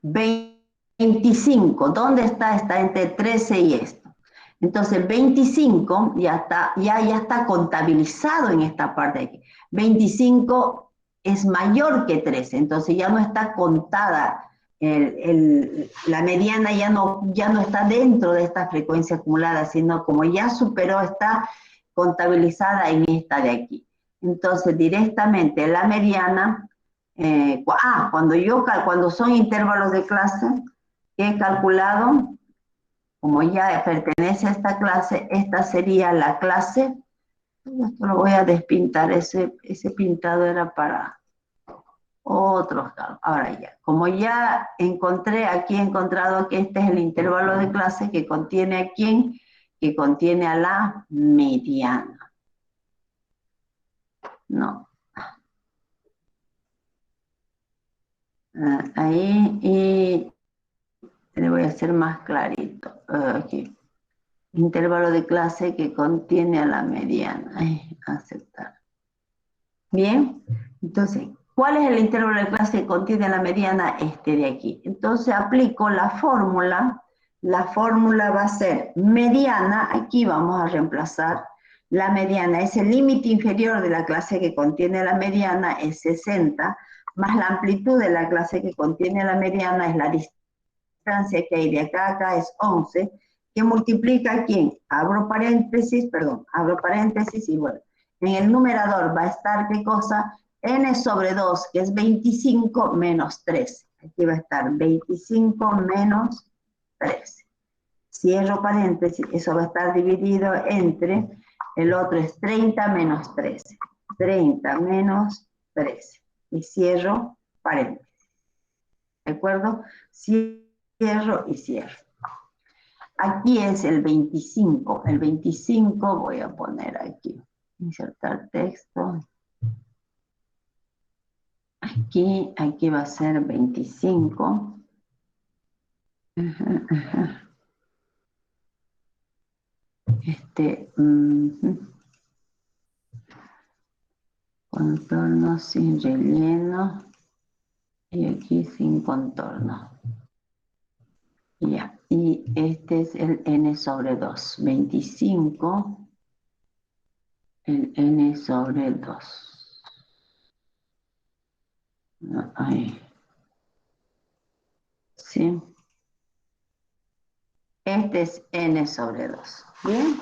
25. ¿Dónde está? Está entre 13 y esto. Entonces 25 ya está contabilizado en esta parte de aquí. 25 es mayor que 13. Entonces ya no está contada. La mediana ya no está dentro de esta frecuencia acumulada, sino como ya superó, está contabilizada en esta de aquí. Entonces directamente la mediana, cuando son intervalos de clase, he calculado, como ya pertenece a esta clase, esta sería la clase Esto lo voy a despintar, ese pintado era para otros cálculos. Ahora ya, como ya encontré, aquí he encontrado que este es el intervalo de clase que contiene a quién, que contiene a la mediana. No. Ahí, y le voy a hacer más clarito. Aquí. Intervalo de clase que contiene a la mediana. Aceptar. Bien, entonces, ¿cuál es el intervalo de clase que contiene a la mediana? Este de aquí. Entonces aplico la fórmula va a ser mediana, aquí vamos a reemplazar la mediana, es el límite inferior de la clase que contiene la mediana, es 60, más la amplitud de la clase que contiene la mediana es la distancia que hay de acá a acá, es 11, que multiplica ¿quién? Abro paréntesis y bueno. En el numerador va a estar, ¿qué cosa? N sobre 2, que es 25 menos 13. Aquí va a estar 25 menos 13. Cierro paréntesis, eso va a estar dividido entre, el otro es 30 menos 13. 30 menos 13. Y cierro paréntesis. ¿De acuerdo? Cierro y cierro. Aquí es el 25. El 25 voy a poner aquí. Insertar texto. Aquí va a ser 25. Contorno sin relleno. Y aquí sin contorno. Ya. Y este es el n sobre 2. 25. El n sobre 2. Ahí. ¿Sí? Este es n sobre 2. ¿Bien?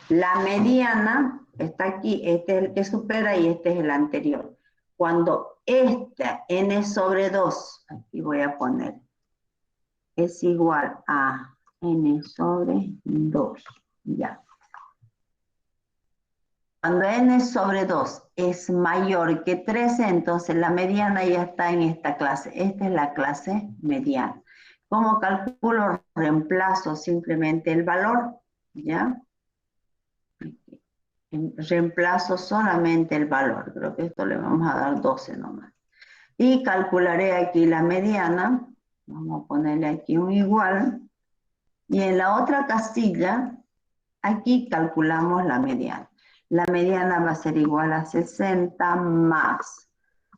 La mediana está aquí, este es el que supera y este es el anterior. Cuando esta n sobre 2, aquí voy a poner, es igual a n sobre 2, ya. Cuando n sobre 2 es mayor que 13, entonces la mediana ya está en esta clase. Esta es la clase mediana. ¿Cómo calculo? Reemplazo simplemente el valor, ¿ya? Reemplazo solamente el valor. Creo que esto le vamos a dar 12 nomás. Y calcularé aquí la mediana. Vamos a ponerle aquí un igual. Y en la otra casilla, aquí calculamos la mediana. La mediana va a ser igual a 60 más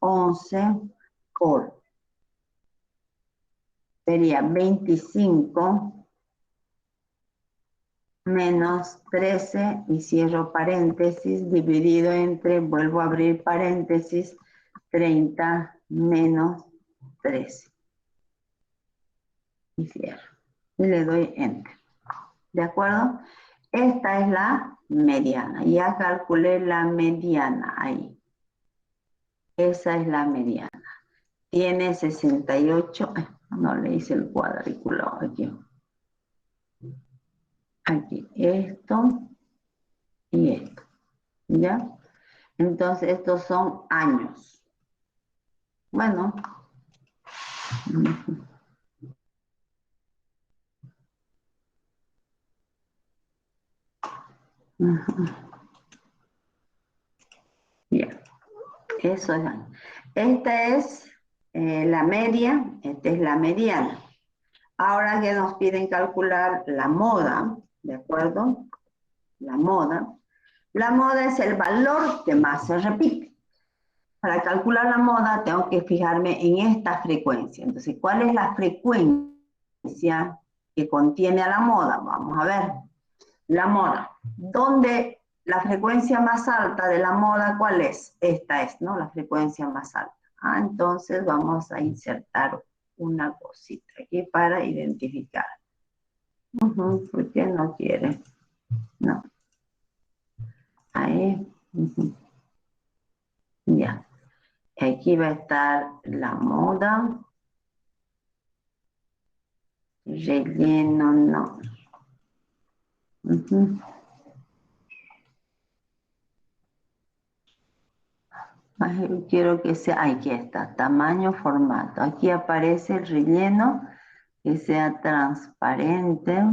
11 por, sería 25 menos 13, y cierro paréntesis, dividido entre, vuelvo a abrir paréntesis, 30 menos 13. Y cierro. Y le doy enter. ¿De acuerdo? Esta es la mediana. Ya calculé la mediana ahí. Esa es la mediana. Tiene 68. No le hice el cuadrículo aquí. Aquí. Esto y esto. ¿Ya? Entonces, estos son años. Bueno. Bien. Eso es años. Esta es la media, esta es la mediana. Ahora que nos piden calcular la moda, ¿de acuerdo? La moda. La moda es el valor que más se repite. Para calcular la moda tengo que fijarme en esta frecuencia. Entonces, ¿cuál es la frecuencia que contiene a la moda? Vamos a ver. La moda. ¿Dónde la frecuencia más alta de la moda cuál es? Esta es, ¿no? La frecuencia más alta. Entonces vamos a insertar una cosita aquí para identificar. ¿Por qué no quiere? No. Ahí. Ya. Aquí va a estar la moda. Relleno, no. Ay, quiero que sea, aquí está, tamaño, formato. Aquí aparece el relleno, que sea transparente.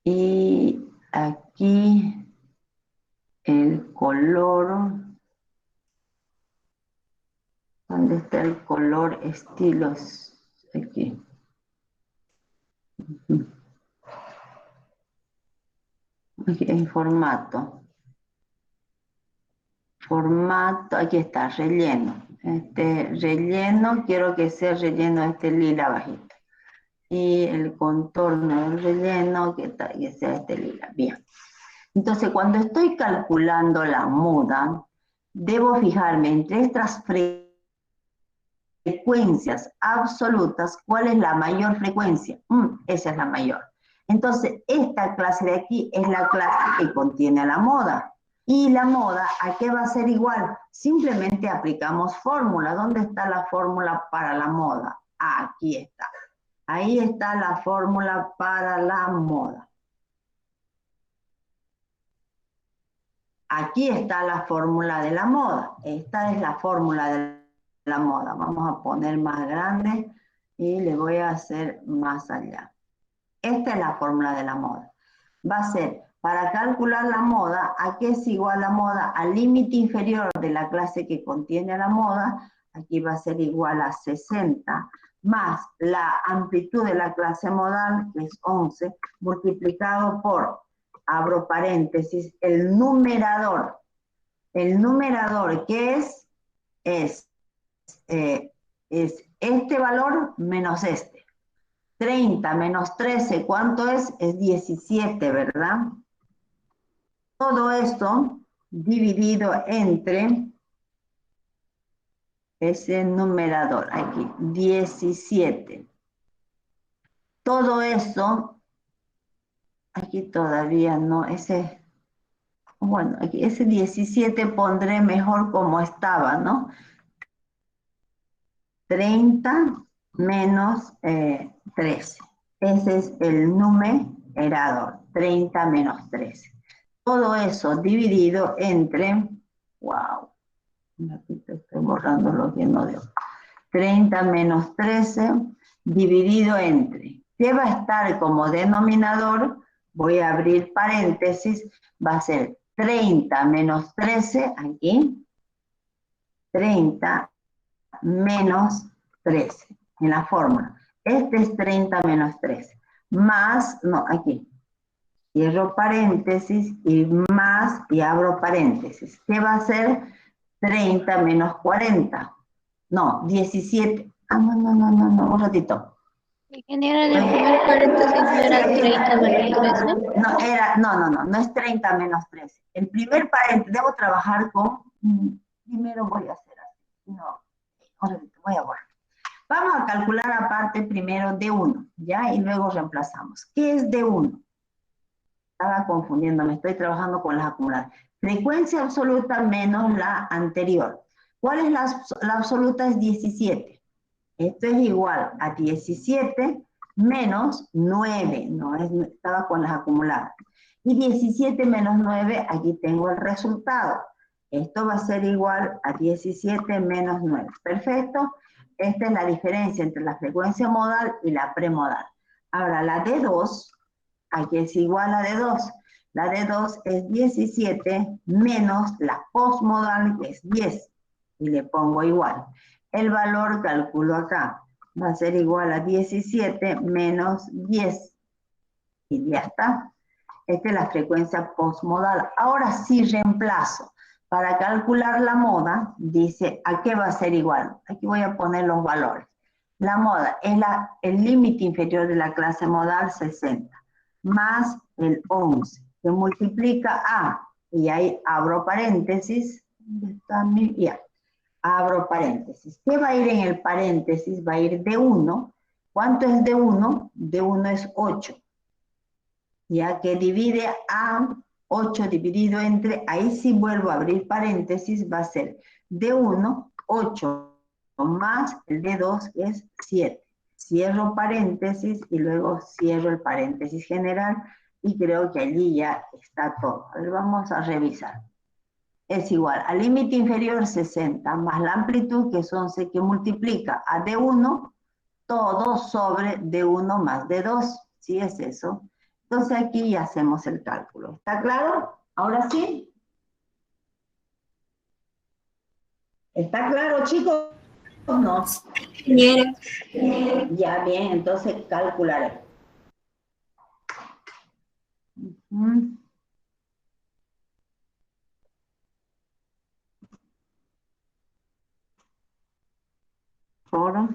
Y aquí el color, ¿dónde está el color estilos? Aquí. Aquí el formato. Formato, aquí está, relleno. Este relleno, quiero que sea relleno este lila bajito. Y el contorno del relleno, que sea este lila. Bien. Entonces, cuando estoy calculando la muda, debo fijarme entre estas frecuencias absolutas, ¿cuál es la mayor frecuencia? Esa es la mayor. Entonces, esta clase de aquí es la clase que contiene la moda. Y la moda, ¿a qué va a ser igual? Simplemente aplicamos fórmula. ¿Dónde está la fórmula para la moda? Aquí está. Ahí está la fórmula para la moda. Aquí está la fórmula de la moda. Esta es la fórmula de la moda. Vamos a poner más grande y le voy a hacer más allá. Esta es la fórmula de la moda. Va a ser, para calcular la moda, ¿a qué es igual la moda? Al límite inferior de la clase que contiene la moda, aquí va a ser igual a 60, más la amplitud de la clase modal, que es 11, multiplicado por, abro paréntesis, el numerador. El numerador, ¿qué es? Es este valor menos este. 30 menos 13, ¿cuánto es? Es 17, ¿verdad? Todo esto dividido entre ese numerador aquí, 17. Todo eso, aquí todavía no, bueno, aquí ese 17 pondré mejor como estaba, ¿no? 30 menos 13. Ese es el numerador, 30 menos 13. Todo eso dividido entre, wow, aquí estoy borrando lo que no debo. 30 menos 13 dividido entre, ¿qué va a estar como denominador? Voy a abrir paréntesis, va a ser 30 menos 13, aquí, 30 menos 13, en la fórmula. Este es 30 menos 13, más, no, aquí, cierro paréntesis y más y abro paréntesis. ¿Qué va a ser 30 menos 40? No, 17. No, un ratito. Ingeniera, en el primer paréntesis no era 30 menos 13. No es 30 menos 13. El primer paréntesis, debo trabajar con, primero voy a hacer así. No, un ratito, voy a borrar. Vamos a calcular aparte primero D1, ¿ya? Y luego reemplazamos. ¿Qué es D1? Estaba confundiéndome, estoy trabajando con las acumuladas. Frecuencia absoluta menos la anterior. ¿Cuál es la absoluta? Es 17. Esto es igual a 17 menos 9. No estaba con las acumuladas. Y 17 menos 9, aquí tengo el resultado. Esto va a ser igual a 17 menos 9. Perfecto. Esta es la diferencia entre la frecuencia modal y la premodal. Ahora, la D2, aquí es igual a D2. La D2 es 17 menos la postmodal, que es 10. Y le pongo igual. El valor calculo acá. Va a ser igual a 17 menos 10. Y ya está. Esta es la frecuencia postmodal. Ahora sí reemplazo. Para calcular la moda, dice, ¿a qué va a ser igual? Aquí voy a poner los valores. La moda es el límite inferior de la clase modal, 60, más el 11, que multiplica a, y ahí abro paréntesis, ¿dónde está mi? Ya, abro paréntesis. ¿Qué va a ir en el paréntesis? Va a ir de 1. ¿Cuánto es de 1? De 1 es 8. Ya que divide a 8 dividido entre, ahí sí vuelvo a abrir paréntesis, va a ser de 1, 8 más el de 2 es 7. Cierro paréntesis y luego cierro el paréntesis general. Y creo que allí ya está todo. A ver, vamos a revisar. Es igual al límite inferior 60 más la amplitud, que es 11, que multiplica a D1 todo sobre D1 más D2. ¿Sí es eso? Entonces aquí ya hacemos el cálculo. ¿Está claro? ¿Ahora sí? ¿Está claro, chicos? No. Señora. Ya bien, entonces calcularé. Por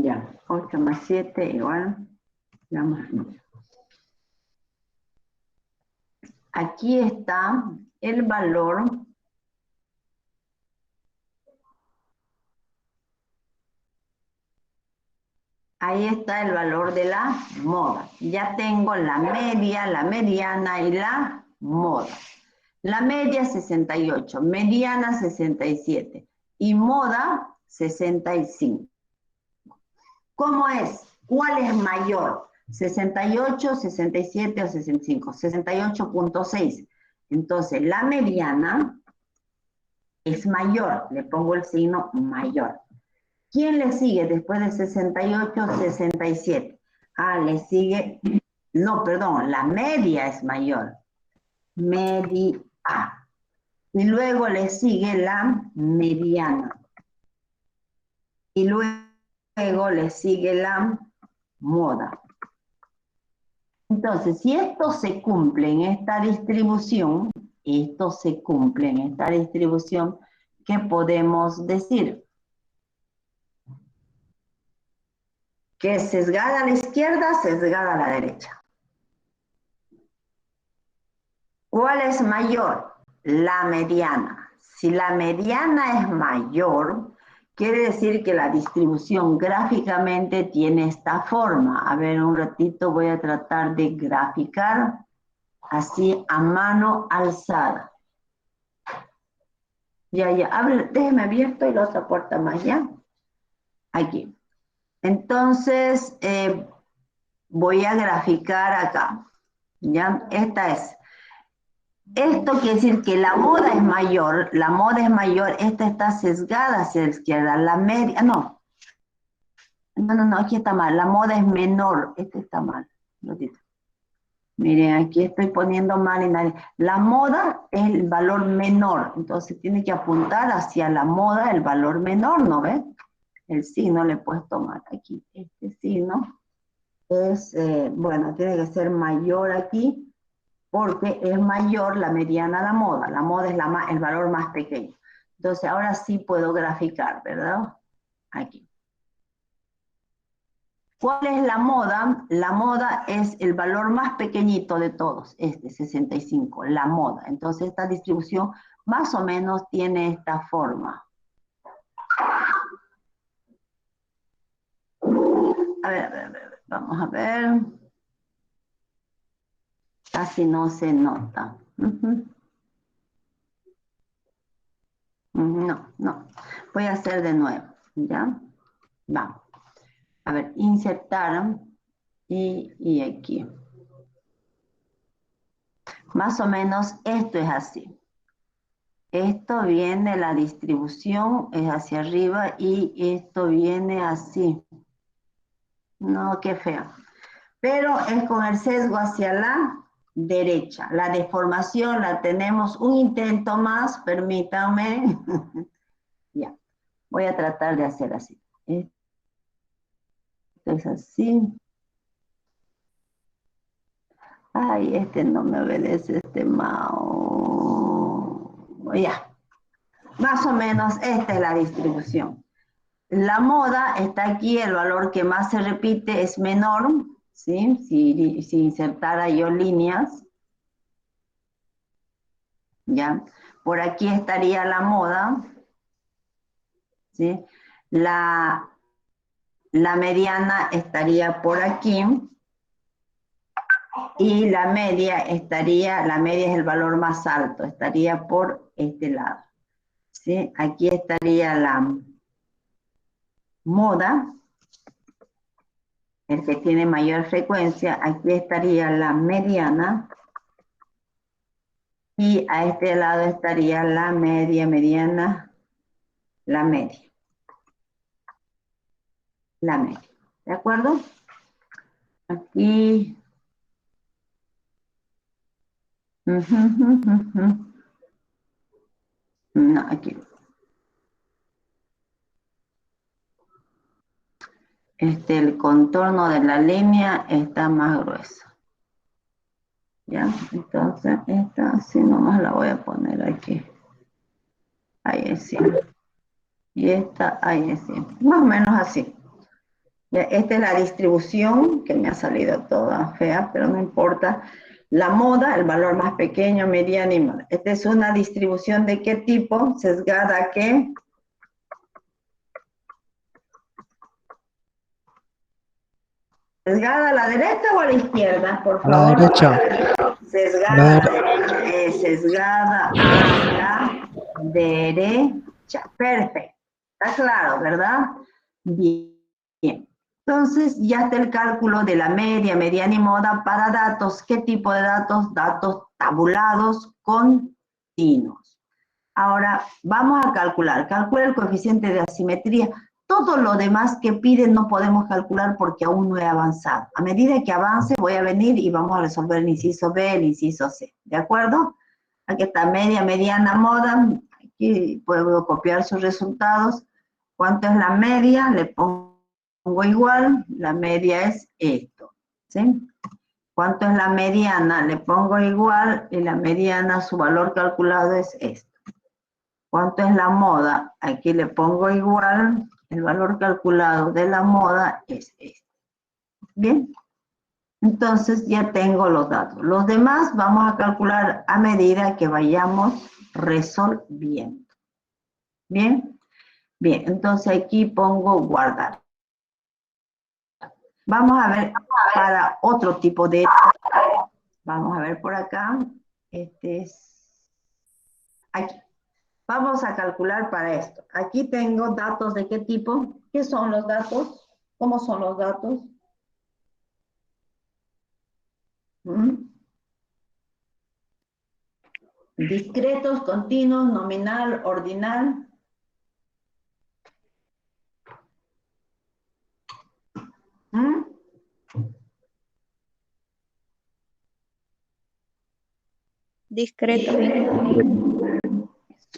ya, 8 más 7 igual, ya más 9. Aquí está el valor. Ahí está el valor de la moda. Ya tengo la media, la mediana y la moda. La media 68, mediana 67 y moda 65. ¿Cómo es? ¿Cuál es mayor? 68, 67 o 65. 68.6. Entonces, la mediana es mayor. Le pongo el signo mayor. ¿Quién le sigue después de 68, 67? Ah, le sigue, no, perdón, la media es mayor. Media. Y luego le sigue la mediana. Y luego le sigue la moda. Entonces, si esto se cumple en esta distribución, ¿qué podemos decir? Que es sesgada a la izquierda, sesgada a la derecha. ¿Cuál es mayor? La mediana. Si la mediana es mayor, quiere decir que la distribución gráficamente tiene esta forma. A ver, un ratito voy a tratar de graficar así a mano alzada. Ya, déjeme abierto y la otra puerta más, ¿ya? Aquí. Entonces, voy a graficar acá. ¿Ya? Esta es. Esto quiere decir que la moda es mayor, esta está sesgada hacia la izquierda, la media, no, aquí está mal, la moda es menor, este está mal, miren, aquí estoy poniendo mal en la moda es el valor menor, entonces tiene que apuntar hacia la moda el valor menor, ¿no ven? El signo le he puesto mal aquí, este signo es, bueno, tiene que ser mayor aquí, porque es mayor la mediana a la moda es el valor más pequeño. Entonces ahora sí puedo graficar, ¿verdad? Aquí. ¿Cuál es la moda? La moda es el valor más pequeñito de todos, 65, la moda. Entonces esta distribución más o menos tiene esta forma. A ver, vamos a ver. Casi no se nota. No. Voy a hacer de nuevo, ¿ya? Vamos. A ver, insertar y aquí. Más o menos esto es así. Esto viene, la distribución es hacia arriba y esto viene así. No, qué feo. Pero es con el sesgo hacia la derecha. La deformación la tenemos un intento más, permítanme. Ya, voy a tratar de hacer así. Esto es así. Ay, este no me obedece, este mouse. Ya. Más o menos esta es la distribución. La moda está aquí, el valor que más se repite es menor, ¿sí? Si insertara yo líneas, ¿ya? Por aquí estaría la moda, ¿sí? La mediana estaría por aquí, Y la media la media es el valor más alto, estaría por este lado. ¿Sí? Aquí estaría la moda, el que tiene mayor frecuencia, aquí estaría la mediana, y a este lado estaría la media, mediana, la media. La media, ¿de acuerdo? Aquí. No, aquí. El contorno de la línea está más grueso. ¿Ya? Entonces, esta así nomás la voy a poner aquí. Ahí sí. Y esta ahí sí. Más o menos así. Ya, esta es la distribución que me ha salido toda fea, pero no importa. La moda, el valor más pequeño, mediano y moda. Esta es una distribución de qué tipo, sesgada a qué. ¿Sesgada a la derecha o a la izquierda, por A la favor? derecha. Sesgada a la derecha. Sesgada a la derecha. Perfecto. Está claro, ¿verdad? Bien. Entonces, ya está el cálculo de la media, mediana y moda para datos. ¿Qué tipo de datos? Datos tabulados continuos. Ahora, vamos a calcular. Calcula el coeficiente de asimetría. Todo lo demás que piden no podemos calcular porque aún no he avanzado. A medida que avance voy a venir y vamos a resolver el inciso B, el inciso C. ¿De acuerdo? Aquí está media, mediana, moda. Aquí puedo copiar sus resultados. ¿Cuánto es la media? Le pongo igual. La media es esto. ¿Sí? ¿Cuánto es la mediana? Le pongo igual y la mediana, su valor calculado es esto. ¿Cuánto es la moda? Aquí le pongo igual, el valor calculado de la moda es este. Bien, entonces ya tengo los datos. Los demás vamos a calcular a medida que vayamos resolviendo. Bien, bien, entonces aquí pongo guardar. Vamos a ver para otro tipo de... Vamos a ver por acá. Este es... Aquí. Vamos a calcular para esto. Aquí tengo datos de qué tipo. ¿Qué son los datos? ¿Cómo son los datos? Discretos, continuos, nominal, ordinal. Discreto.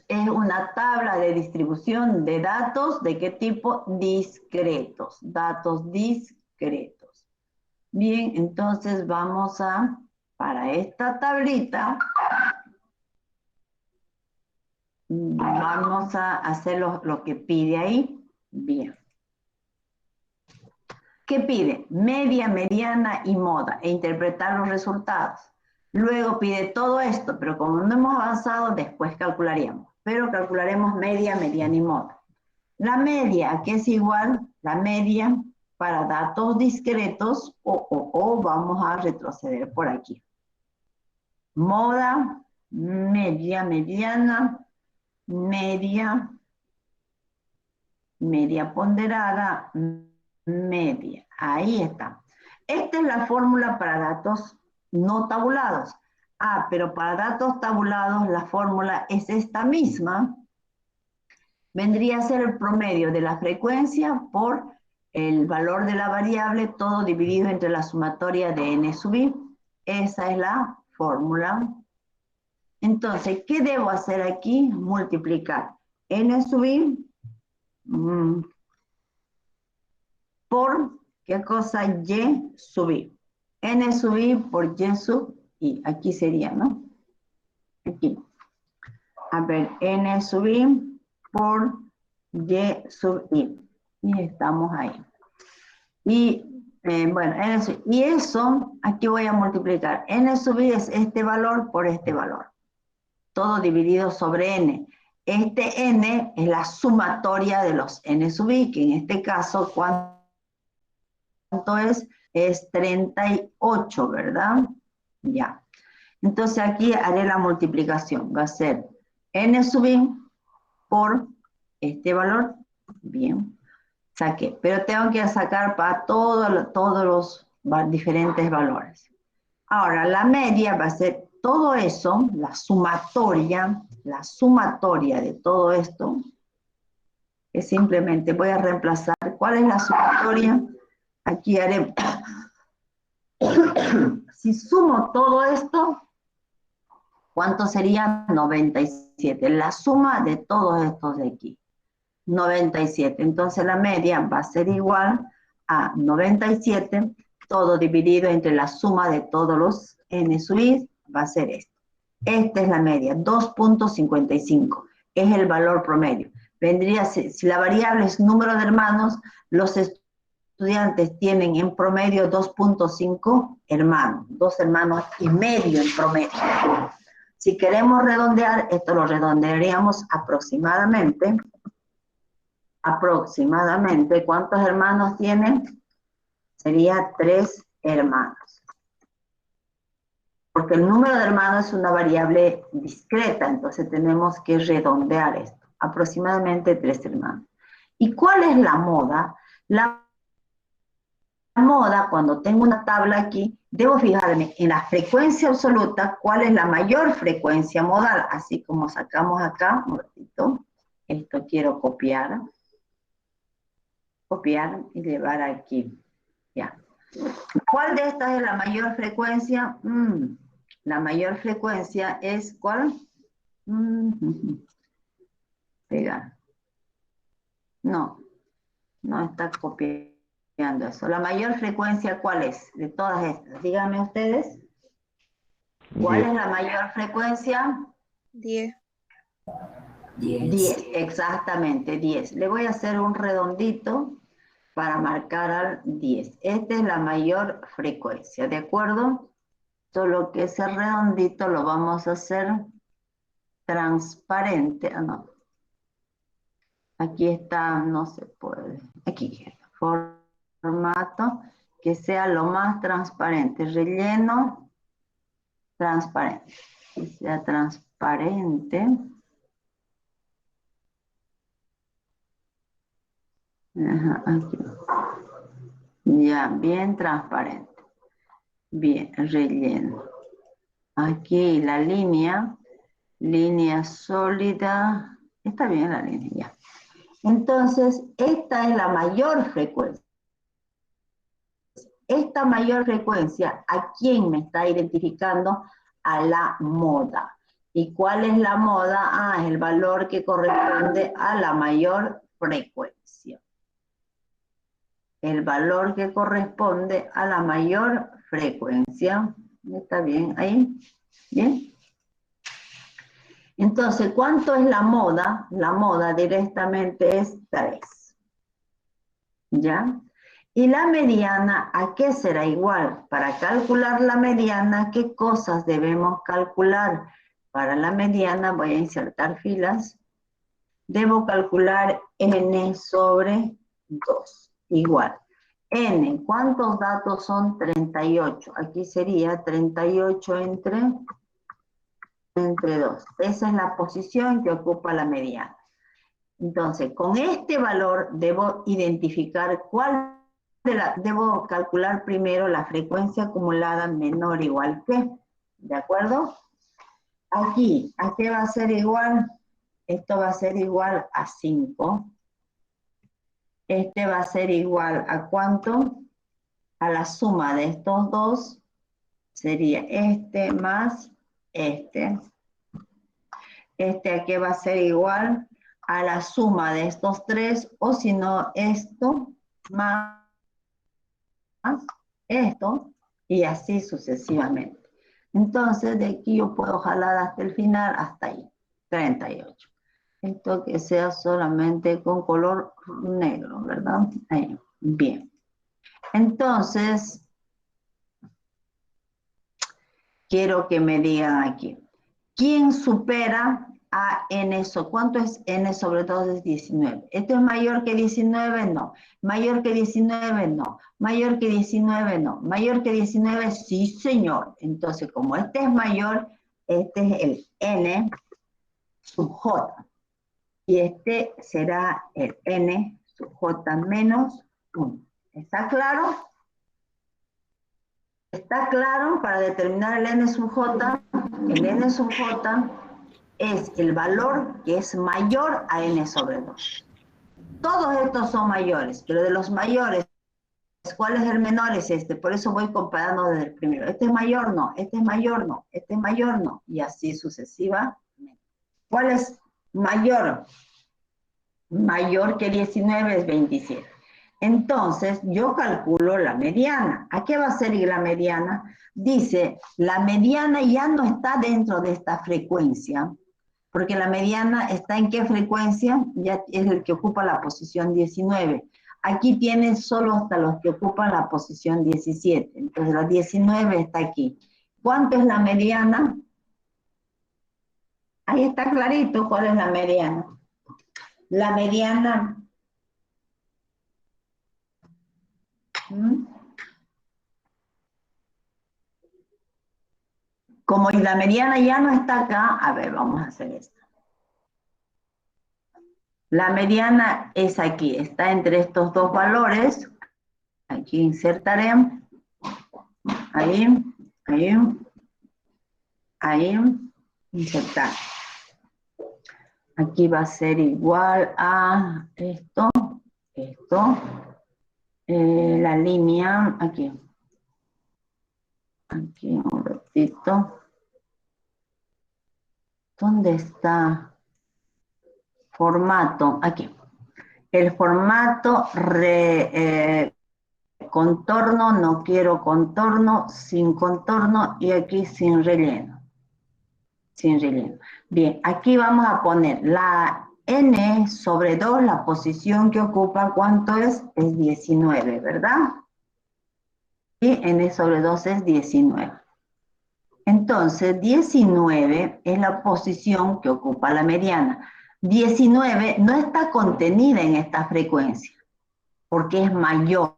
Es una tabla de distribución de datos. ¿De qué tipo? Discretos. Datos discretos. Bien, entonces vamos a, para esta tablita, vamos a hacer lo que pide ahí. Bien. ¿Qué pide? Media, mediana y moda, e interpretar los resultados. Luego pide todo esto, pero como no hemos avanzado, después calcularíamos. Pero calcularemos media, mediana y moda. La media, que es igual, la media para datos discretos, o vamos a retroceder por aquí. Moda, media, mediana, media, media ponderada, media. Ahí está. Esta es la fórmula para datos no tabulados. Ah, pero para datos tabulados la fórmula es esta misma. Vendría a ser el promedio de la frecuencia por el valor de la variable, todo dividido entre la sumatoria de n sub i. Esa es la fórmula. Entonces, ¿qué debo hacer aquí? Multiplicar n sub i por, ¿qué cosa? Y sub i. N sub i por y sub i. Aquí sería, ¿no? Aquí. A ver, n sub i por y sub i. Y estamos ahí. Y, bueno, y eso, aquí voy a multiplicar. N sub i es este valor por este valor. Todo dividido sobre n. Este n es la sumatoria de los n sub i, que en este caso, ¿cuánto es? es 38, ¿verdad? Ya. Entonces aquí haré la multiplicación. Va a ser n sub i por este valor. Bien. Saqué. Pero tengo que sacar para todos los diferentes valores. Ahora, la media va a ser todo eso, la sumatoria de todo esto, que simplemente voy a reemplazar. ¿Cuál es la sumatoria? Aquí haré, si sumo todo esto, ¿cuánto sería? 97. La suma de todos estos de aquí. 97. Entonces la media va a ser igual a 97, todo dividido entre la suma de todos los n sub i, va a ser esto. Esta es la media, 2.55. Es el valor promedio. Vendría, si la variable es número de hermanos, los estudiantes tienen en promedio 2.5 hermanos, 2 hermanos y medio en promedio. Si queremos redondear, esto lo redondearíamos aproximadamente, ¿cuántos hermanos tienen? Sería 3 hermanos. Porque el número de hermanos es una variable discreta, entonces tenemos que redondear esto. Aproximadamente 3 hermanos. ¿Y cuál es la moda? La moda, cuando tengo una tabla aquí, debo fijarme en la frecuencia absoluta, cuál es la mayor frecuencia modal, así como sacamos acá, un ratito, esto quiero copiar y llevar aquí, ya. ¿Cuál de estas es la mayor frecuencia? La mayor frecuencia es, ¿cuál? Pegar. No está copiando eso. ¿La mayor frecuencia cuál es? De todas estas. Díganme ustedes. ¿Cuál es la mayor frecuencia? 10. 10, exactamente, 10. Le voy a hacer un redondito para marcar al 10. Esta es la mayor frecuencia, ¿de acuerdo? Solo que ese redondito lo vamos a hacer transparente. No. Aquí está, no se puede. Aquí, formato, que sea lo más transparente. Relleno, transparente. Que sea transparente. Ajá, aquí. Ya, bien transparente. Bien, relleno. Aquí la línea sólida. Está bien la línea, ya. Entonces, esta es la mayor frecuencia. Esta mayor frecuencia, ¿a quién me está identificando? A la moda. ¿Y cuál es la moda? Es el valor que corresponde a la mayor frecuencia. El valor que corresponde a la mayor frecuencia. ¿Está bien ahí? ¿Bien? Entonces, ¿cuánto es la moda? La moda directamente es 3. ¿Ya? Y la mediana, ¿a qué será igual? Para calcular la mediana, ¿qué cosas debemos calcular? Para la mediana voy a insertar filas. Debo calcular n sobre 2. Igual. N, ¿cuántos datos son? 38. Aquí sería 38 entre 2. Esa es la posición que ocupa la mediana. Entonces, con este valor debo identificar debo calcular primero la frecuencia acumulada menor o igual que, ¿de acuerdo? Aquí, ¿a qué va a ser igual? Esto va a ser igual a 5. Este va a ser igual a ¿cuánto? A la suma de estos dos, sería este más este. Este aquí va a ser igual a la suma de estos 3, o si no, esto más esto, y así sucesivamente. Entonces, de aquí yo puedo jalar hasta el final, hasta ahí, 38. Esto que sea solamente con color negro, ¿verdad? Ahí, bien. Entonces, quiero que me digan aquí, ¿quién supera a n, ¿cuánto es n sobre 2? Es 19. ¿Esto es mayor que 19? No. ¿Mayor que 19? No. ¿Mayor que 19? No. ¿Mayor que 19? Sí, señor. Entonces, como este es mayor, este es el n sub j. Y este será el n sub j menos 1. ¿Está claro? ¿Está claro? Para determinar el n sub j, el n sub j es el valor que es mayor a n sobre 2. Todos estos son mayores, pero de los mayores, ¿cuál es el menor? Es este. Por eso voy comparando desde el primero. Este es mayor, no. Este es mayor, no. Este es mayor, no. Y así sucesivamente. ¿Cuál es mayor? Mayor que 19 es 27. Entonces, yo calculo la mediana. ¿A qué va a ser la mediana? Dice, la mediana ya no está dentro de esta frecuencia, porque la mediana está en qué frecuencia, ya es el que ocupa la posición 19. Aquí tiene solo hasta los que ocupan la posición 17. Entonces, la 19 está aquí. ¿Cuánto es la mediana? Ahí está clarito cuál es la mediana. La mediana... Como la mediana ya no está acá, a ver, vamos a hacer esto. La mediana es aquí, está entre estos dos valores. Aquí insertaré. Ahí, insertar. Aquí va a ser igual a esto, la línea, aquí un ratito. ¿Dónde está? Formato, aquí. El formato contorno, no quiero contorno, sin contorno y aquí sin relleno. Sin relleno. Bien, aquí vamos a poner la n sobre 2, la posición que ocupa, ¿cuánto es? Es 19, ¿verdad? Y n sobre 2 es 19. Entonces, 19 es la posición que ocupa la mediana. 19 no está contenida en esta frecuencia, porque es mayor.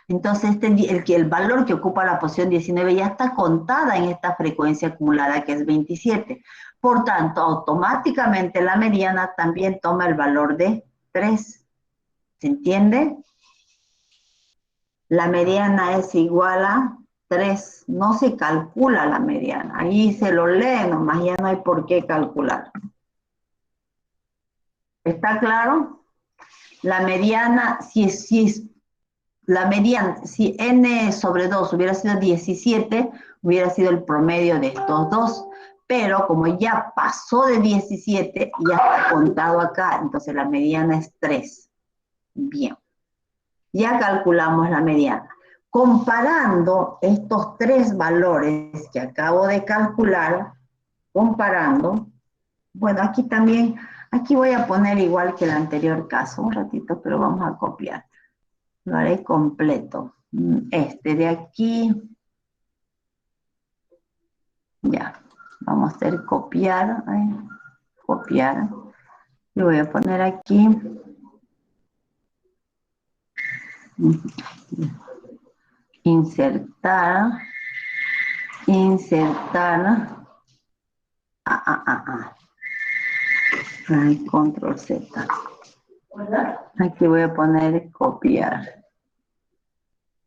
Entonces, el valor que ocupa la posición 19 ya está contada en esta frecuencia acumulada, que es 27. Por tanto, automáticamente la mediana también toma el valor de 3. ¿Se entiende? La mediana es igual a 3. No se calcula la mediana. Ahí se lo lee nomás, ya no hay por qué calcular. ¿Está claro? La mediana, la mediana, si n sobre 2 hubiera sido 17, hubiera sido el promedio de estos dos. Pero como ya pasó de 17, ya está contado acá, entonces la mediana es 3. Bien. Ya calculamos la mediana. Comparando estos tres valores que acabo de calcular, comparando, bueno, aquí también, aquí voy a poner igual que el anterior caso, un ratito, pero vamos a copiar. Lo haré completo. Este de aquí, ya, vamos a hacer copiar, copiar. Y voy a poner aquí. Insertar. Control Z. Aquí voy a poner copiar.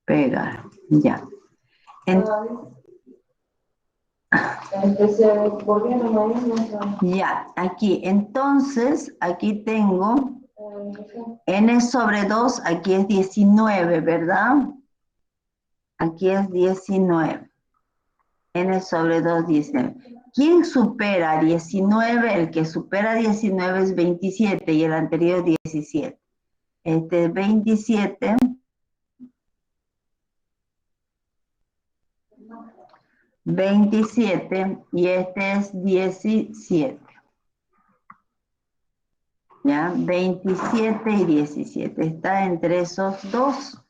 Pegar. Ya. Ya, aquí. Entonces, aquí tengo n sobre 2, aquí es 19, ¿verdad? Aquí es 19. N sobre 2, 19. ¿Quién supera 19? El que supera 19 es 27 y el anterior 17. Este es 27. 27 y este es 17. ¿Ya? 27 y 17. Está entre esos dos.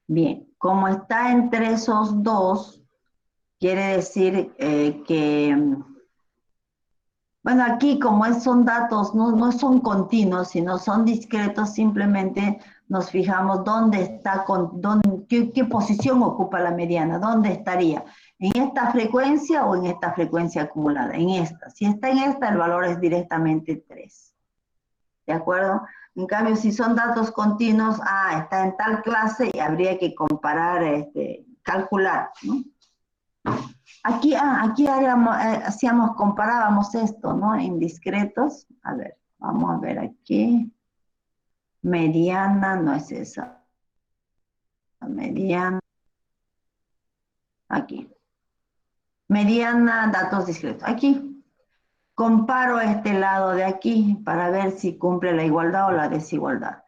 Bien, como está entre esos dos, quiere decir que Bueno, aquí como son datos, no son continuos, sino son discretos, simplemente nos fijamos dónde está, qué posición ocupa la mediana, dónde estaría, en esta frecuencia o en esta frecuencia acumulada, en esta. Si está en esta, el valor es directamente 3. ¿De acuerdo? En cambio, si son datos continuos, está en tal clase y habría que comparar, calcular, ¿no? Aquí comparábamos esto, ¿no? En discretos. A ver, vamos a ver aquí. Mediana, no es esa. Mediana. Aquí. Mediana, datos discretos. Aquí. Comparo este lado de aquí para ver si cumple la igualdad o la desigualdad.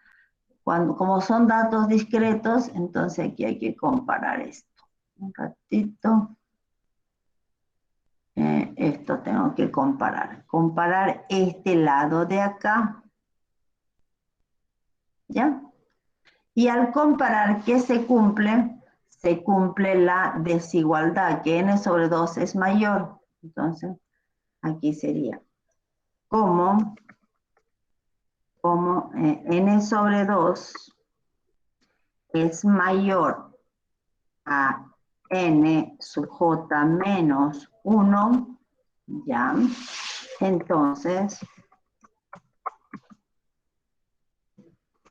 Como son datos discretos, entonces aquí hay que comparar esto. Un ratito. Esto tengo que comparar. Comparar este lado de acá. ¿Ya? Y al comparar, ¿qué se cumple? Se cumple la desigualdad, que n sobre 2 es mayor. Entonces, aquí sería como n sobre 2 es mayor a n sub j menos 1, ¿ya? Entonces,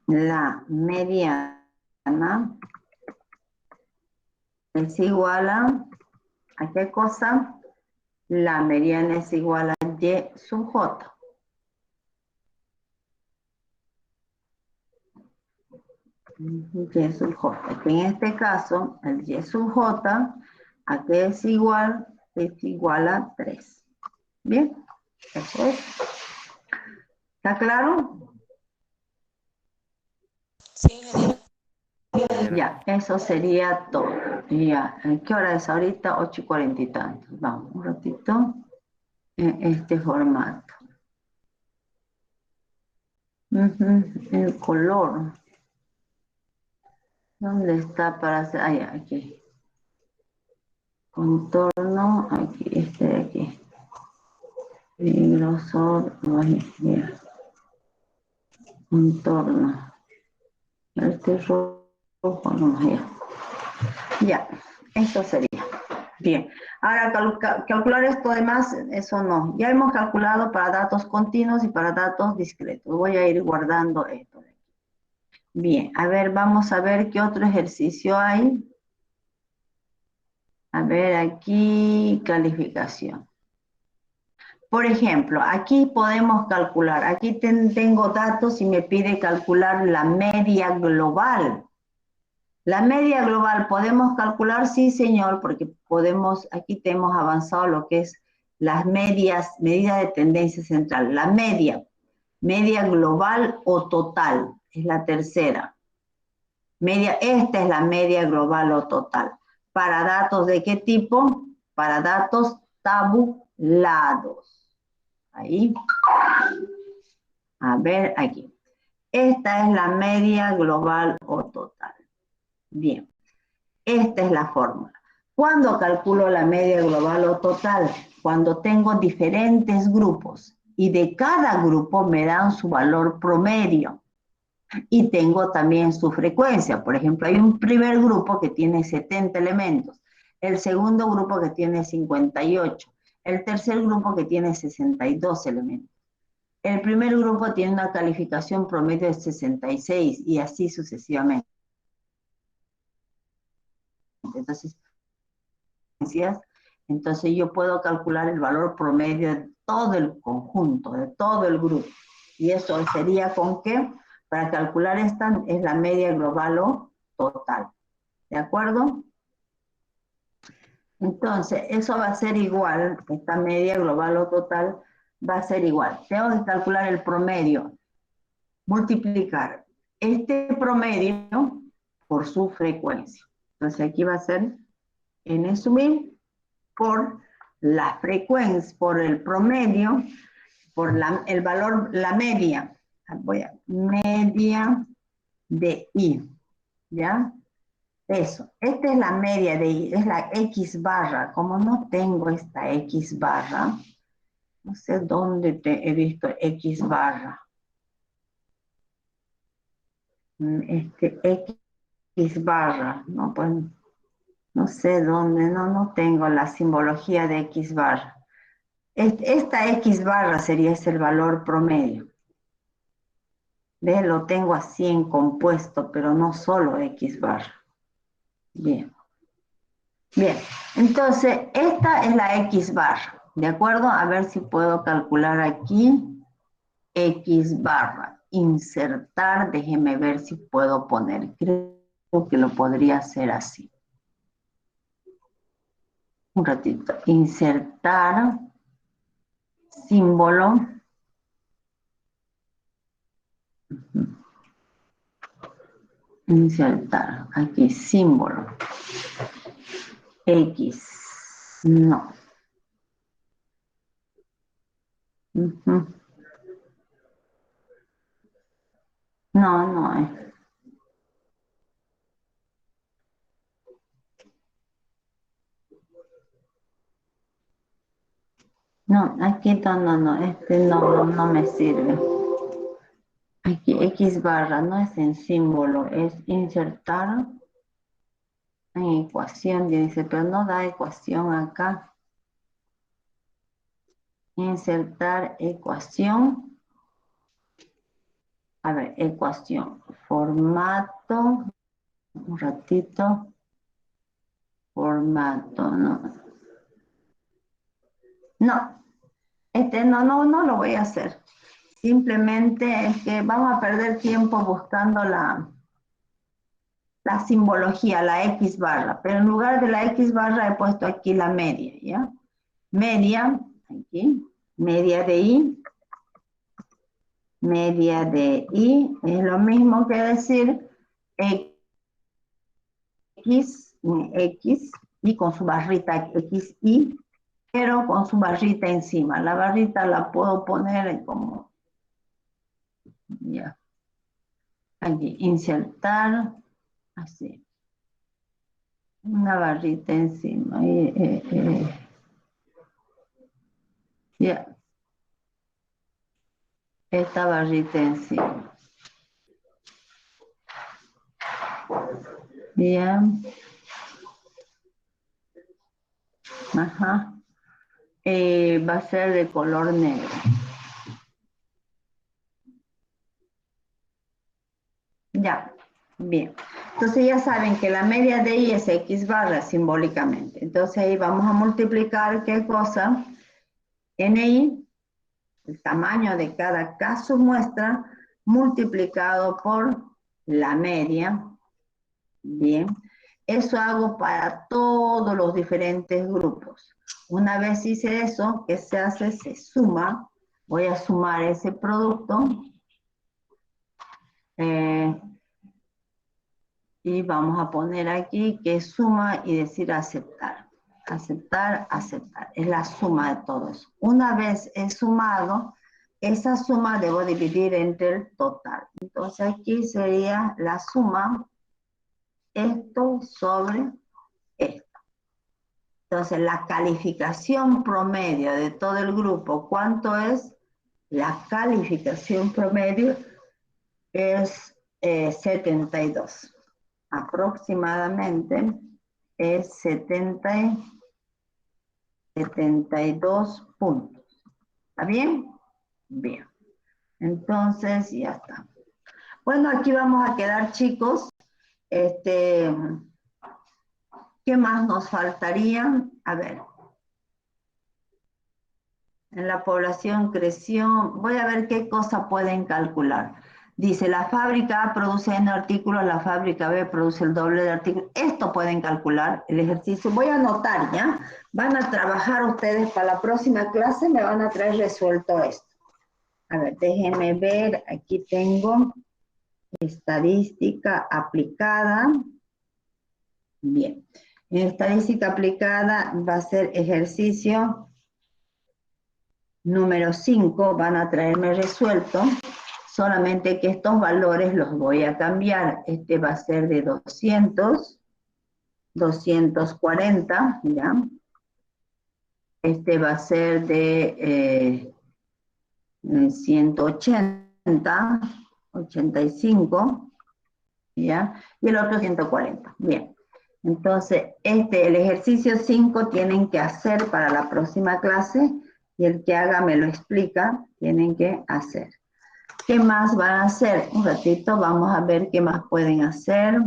la mediana es igual ¿a qué cosa? La mediana es igual a y sub j. Y sub j. Que en este caso, el y sub j, ¿a qué es igual? Es igual a 3. Bien, eso es. ¿Está claro? Sí, ingeniero. Ya, eso sería todo. Ya, ¿qué hora es ahorita? 8:40 y tantos. Vamos, un ratito. En este formato. El color. ¿Dónde está para hacer? Aquí. Contorno, aquí, este de aquí. Y grosor, ya. Contorno. Este rojo, no, ya. Ya, esto sería. Bien, ahora calcular esto demás, eso no. Ya hemos calculado para datos continuos y para datos discretos. Voy a ir guardando esto. Bien, a ver, vamos a ver qué otro ejercicio hay. A ver, aquí, calificación. Por ejemplo, aquí podemos calcular, aquí tengo datos y me pide calcular la media global. La media global, ¿podemos calcular? Sí, señor, porque podemos, aquí hemos avanzado lo que es las medidas de tendencia central. La media global o total, es la tercera. Esta es la media global o total. ¿Para datos de qué tipo? Para datos tabulados. Ahí. A ver, aquí. Esta es la media global o total. Bien. Esta es la fórmula. ¿Cuándo calculo la media global o total? Cuando tengo diferentes grupos y de cada grupo me dan su valor promedio. Y tengo también su frecuencia. Por ejemplo, hay un primer grupo que tiene 70 elementos, el segundo grupo que tiene 58, el tercer grupo que tiene 62 elementos. El primer grupo tiene una calificación promedio de 66 y así sucesivamente. Entonces yo puedo calcular el valor promedio de todo el conjunto, de todo el grupo. Y eso sería ¿con qué? Para calcular esta es la media global o total. ¿De acuerdo? Entonces, eso va a ser igual, esta media global o total va a ser igual. Tengo que calcular el promedio, multiplicar este promedio por su frecuencia. Entonces aquí va a ser n sub i por la frecuencia, por el promedio, por el valor, la media. Media de i, ¿ya? Eso, esta es la media de i, es la x barra. Como no tengo esta x barra, No sé dónde te he visto X barra. X barra, no, pues, no sé dónde, no tengo la simbología de X barra. Esta X barra sería el valor promedio. ¿Ves? Lo tengo así en compuesto, pero no solo X barra. Bien. Bien, entonces esta es la X barra, ¿de acuerdo? A ver si puedo calcular aquí X barra. Insertar, déjeme ver si puedo poner. Creo que lo podría hacer así. Un ratito. Insertar símbolo. Insertar aquí símbolo. X. No. No es. No, aquí no, este no me sirve. Aquí X barra no es en símbolo, es insertar en ecuación, dice, pero no da ecuación acá. Insertar ecuación. A ver, ecuación. Formato. Un ratito. Formato, no. No, no lo voy a hacer. Simplemente es que vamos a perder tiempo buscando la simbología, la X barra, pero en lugar de la X barra he puesto aquí la media, ¿ya? Media, aquí, media de I es lo mismo que decir X, y con su barrita XY, pero con su barrita encima. La barrita la puedo poner como, ya, aquí, insertar, así, una barrita encima, ya, esta barrita encima. Bien. Ajá. Va a ser de color negro. Ya, bien. Entonces ya saben que la media de I es X barra simbólicamente. Entonces ahí vamos a multiplicar, ¿qué cosa? NI, el tamaño de cada caso muestra, multiplicado por la media. Bien. Eso hago para todos los diferentes grupos. Una vez hice eso, ¿qué se hace? Se suma. Voy a sumar ese producto. Y vamos a poner aquí que suma y decir aceptar. Aceptar, aceptar. Es la suma de todos. Una vez he sumado, esa suma debo dividir entre el total. Entonces aquí sería la suma, esto sobre esto. Entonces la calificación promedio de todo el grupo, ¿cuánto es? La calificación promedio es 72. Aproximadamente es 72 puntos. ¿Está bien? Bien. Entonces, ya está. Bueno, aquí vamos a quedar, chicos. ¿Qué más nos faltaría? A ver. En la población creció. Voy a ver qué cosa pueden calcular. Dice, la fábrica A produce N artículos, la fábrica B produce el doble de artículos. Esto pueden calcular el ejercicio. Voy a anotar, ¿ya? Van a trabajar ustedes para la próxima clase, me van a traer resuelto esto. A ver, déjenme ver. Aquí tengo estadística aplicada. Bien. En estadística aplicada va a ser ejercicio número 5, van a traerme resuelto, solamente que estos valores los voy a cambiar. Este va a ser de 200, 240, ¿ya? Este va a ser de 180, 85, ¿ya? Y el otro 140, bien. Entonces, el ejercicio 5 tienen que hacer para la próxima clase y el que haga me lo explica, tienen que hacer. ¿Qué más van a hacer? Un ratito, vamos a ver qué más pueden hacer.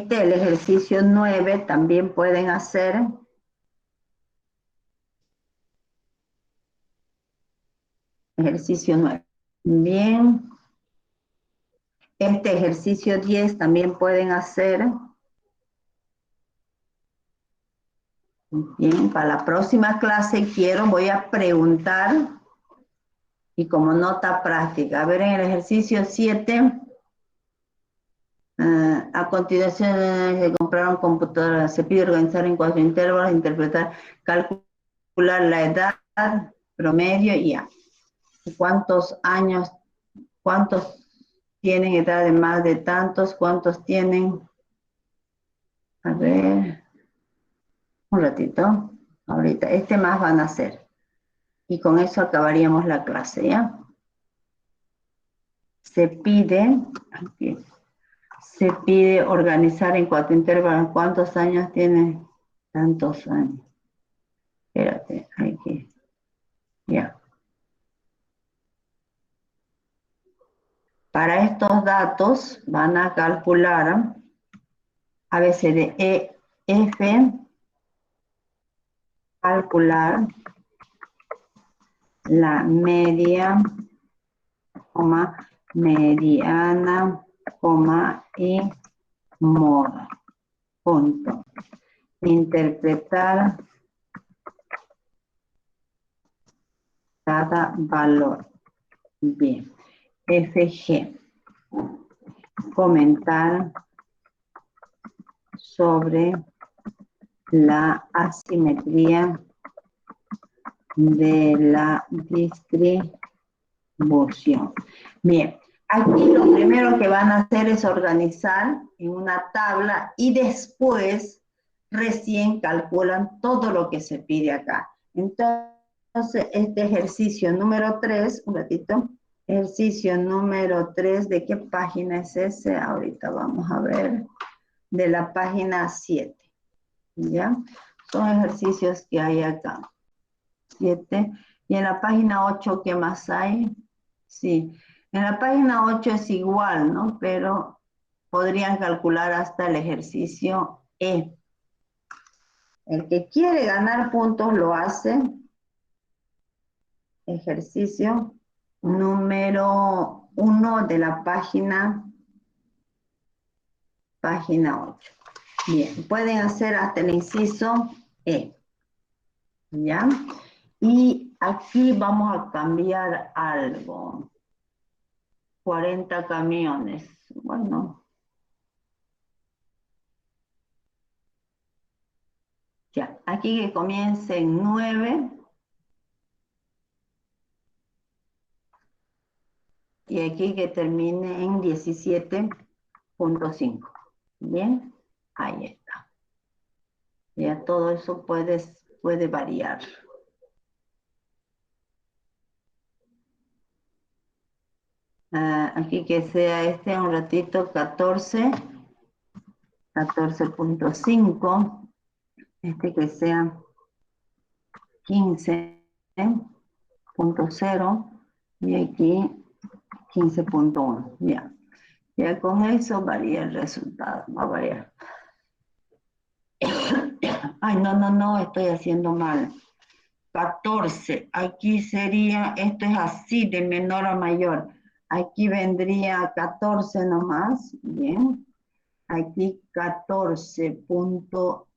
El ejercicio 9 también pueden hacer. Ejercicio 9. Bien. Este ejercicio 10 también pueden hacer. Bien, para la próxima clase voy a preguntar y como nota práctica. A ver, en el ejercicio 7, a continuación se compraron computadoras. Se pide organizar en 4 intervalos, interpretar, calcular la edad promedio y ya. ¿Cuántos años, cuántos tienen edad de más de tantos? ¿Cuántos tienen? A ver, un ratito. Ahorita, más van a hacer. Y con eso acabaríamos la clase, ¿ya? Se pide, aquí, se pide organizar en 4 intervalos. ¿Cuántos años tiene? Tantos años. Espérate, aquí. Ya. Para estos datos van a calcular ABCDEF, calcular la media, mediana, y moda. Punto. Interpretar cada valor. Bien. FG. Comentar sobre la asimetría de la distribución. Bien, aquí lo primero que van a hacer es organizar en una tabla y después recién calculan todo lo que se pide acá. Entonces, este ejercicio número 3, un ratito, ejercicio número 3, ¿de qué página es ese? Ahorita vamos a ver, de la página 7, ¿ya? Son ejercicios que hay acá. 7. Y en la página 8, ¿qué más hay? Sí, en la página 8 es igual, ¿no? Pero podrían calcular hasta el ejercicio E. El que quiere ganar puntos lo hace. Ejercicio número 1 de la página 8. Bien, pueden hacer hasta el inciso E. ¿Ya? Y aquí vamos a cambiar algo. 40 camiones. Bueno. Ya, aquí que comience en 9. Y aquí que termine en 17.5. Bien, ahí está. Ya todo eso puede variar. Aquí que sea un ratito 14.5. Que sea 15.0 y aquí 15.1. Ya. Ya con eso varía el resultado, va a variar. Ay, no, estoy haciendo mal. 14, aquí sería, esto es así, de menor a mayor. Aquí vendría 14 nomás, bien. Aquí 14 punto,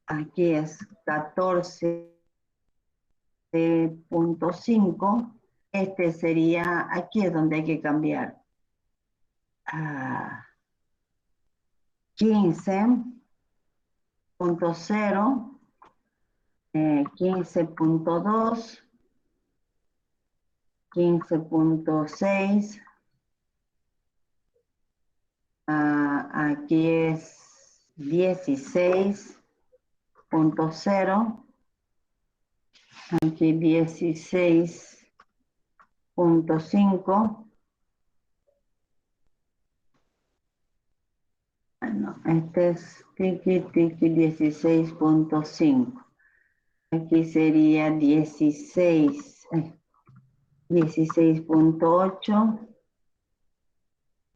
aquí es 14.5. Sería, aquí es donde hay que cambiar. 15.0, 15.2, 15.6. Aquí es 16.0. Aquí 16.5. Bueno, este es tiki 16.5. Aquí sería 16.8.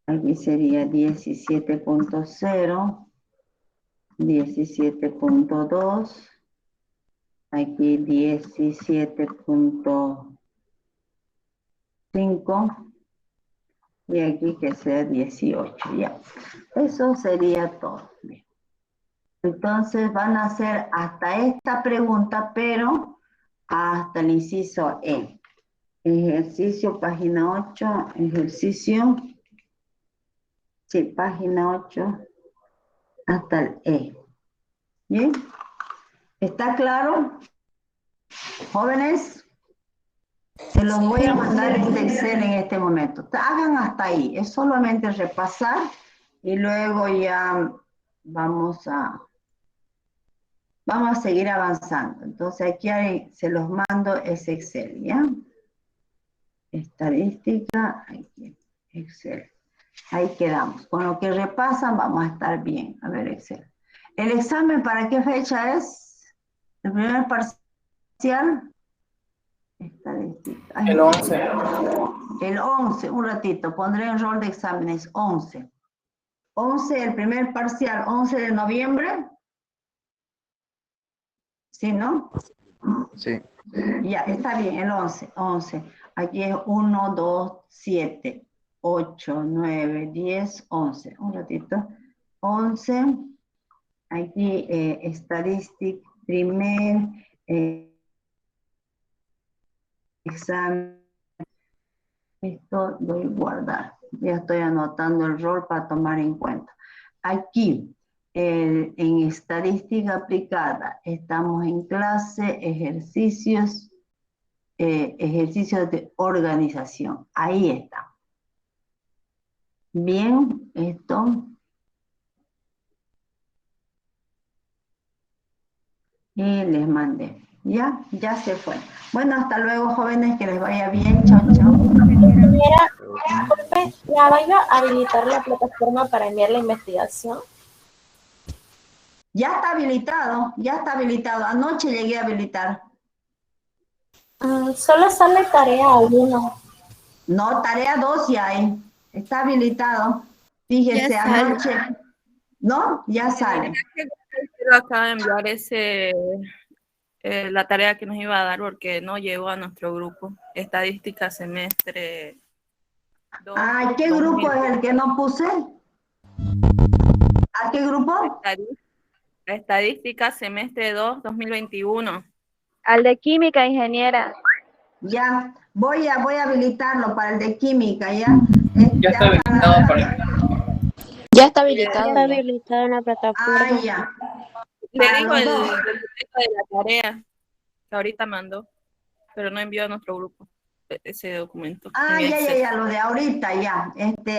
Aquí sería 17.0. 17.2. Aquí 17.5. Y aquí que sea 18, ya. Eso sería todo. Bien. Entonces van a hacer hasta esta pregunta, pero hasta el inciso E. Ejercicio, página 8, ejercicio. Sí, página 8, hasta el E. ¿Bien? ¿Está claro? Jóvenes, se los voy a mandar este Excel en este momento. Hagan hasta ahí, es solamente repasar y luego ya vamos a seguir avanzando. Entonces aquí se los mando ese Excel, ¿ya? Estadística, aquí, Excel. Ahí quedamos. Con lo que repasan vamos a estar bien. A ver, Excel. ¿El examen para qué fecha es? ¿El primer parcial? Estadística. El 11. El 11, un ratito. Pondré el rol de exámenes. 11. 11, el primer parcial, 11 de noviembre. ¿Sí, no? Sí. Ya, está bien, el 11. 11. Aquí es 1, 2, 7, 8, 9, 10, 11. Un ratito. 11. Aquí estadística, primer examen. Esto doy guardar. Ya estoy anotando el rol para tomar en cuenta. Aquí, en estadística aplicada, estamos en clase, ejercicios de organización. Ahí está. Bien, esto. Y les mandé. Ya se fue. Bueno, hasta luego, jóvenes, que les vaya bien. Chao, chao. Ingeniera, disculpe, ¿ya vaya a habilitar la plataforma para enviar la investigación? Ya está habilitado, ya está habilitado. Anoche llegué a habilitar. Solo sale tarea 1. No, tarea 2 ya hay. Está habilitado. Fíjese, Ya sale. anoche. ¿No? Ya sale. Pero acaba de enviar la tarea que nos iba a dar porque no llegó a nuestro grupo. Estadística semestre 2. Ay, ¿qué grupo es el que no puse? ¿A qué grupo? Estadística semestre 2, 2021. Al de química, ingeniera. Ya, voy a habilitarlo para el de química, ¿ya? Ya está habilitado para el... Ya está habilitado. Está habilitada en la plataforma. Ah, ya. Le Para digo los el dos. texto de la tarea que ahorita mandó, pero no envió a nuestro grupo ese documento. Ah, ya, lo de ahorita, ya.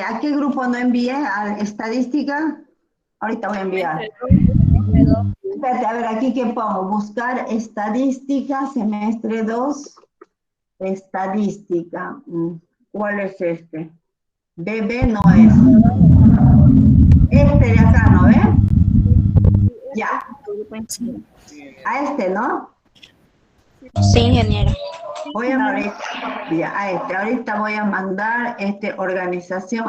¿A qué grupo no envié? ¿A estadística? Ahorita voy a enviar. Espérate, a ver, aquí qué pongo. Buscar estadística, semestre 2. Estadística. ¿Cuál es este? BB no es. Este de acá, ¿no ve? Ya. A este, ¿no? Sí, ingeniera. Voy a mandar, ya, a este. Ahorita voy a mandar organización.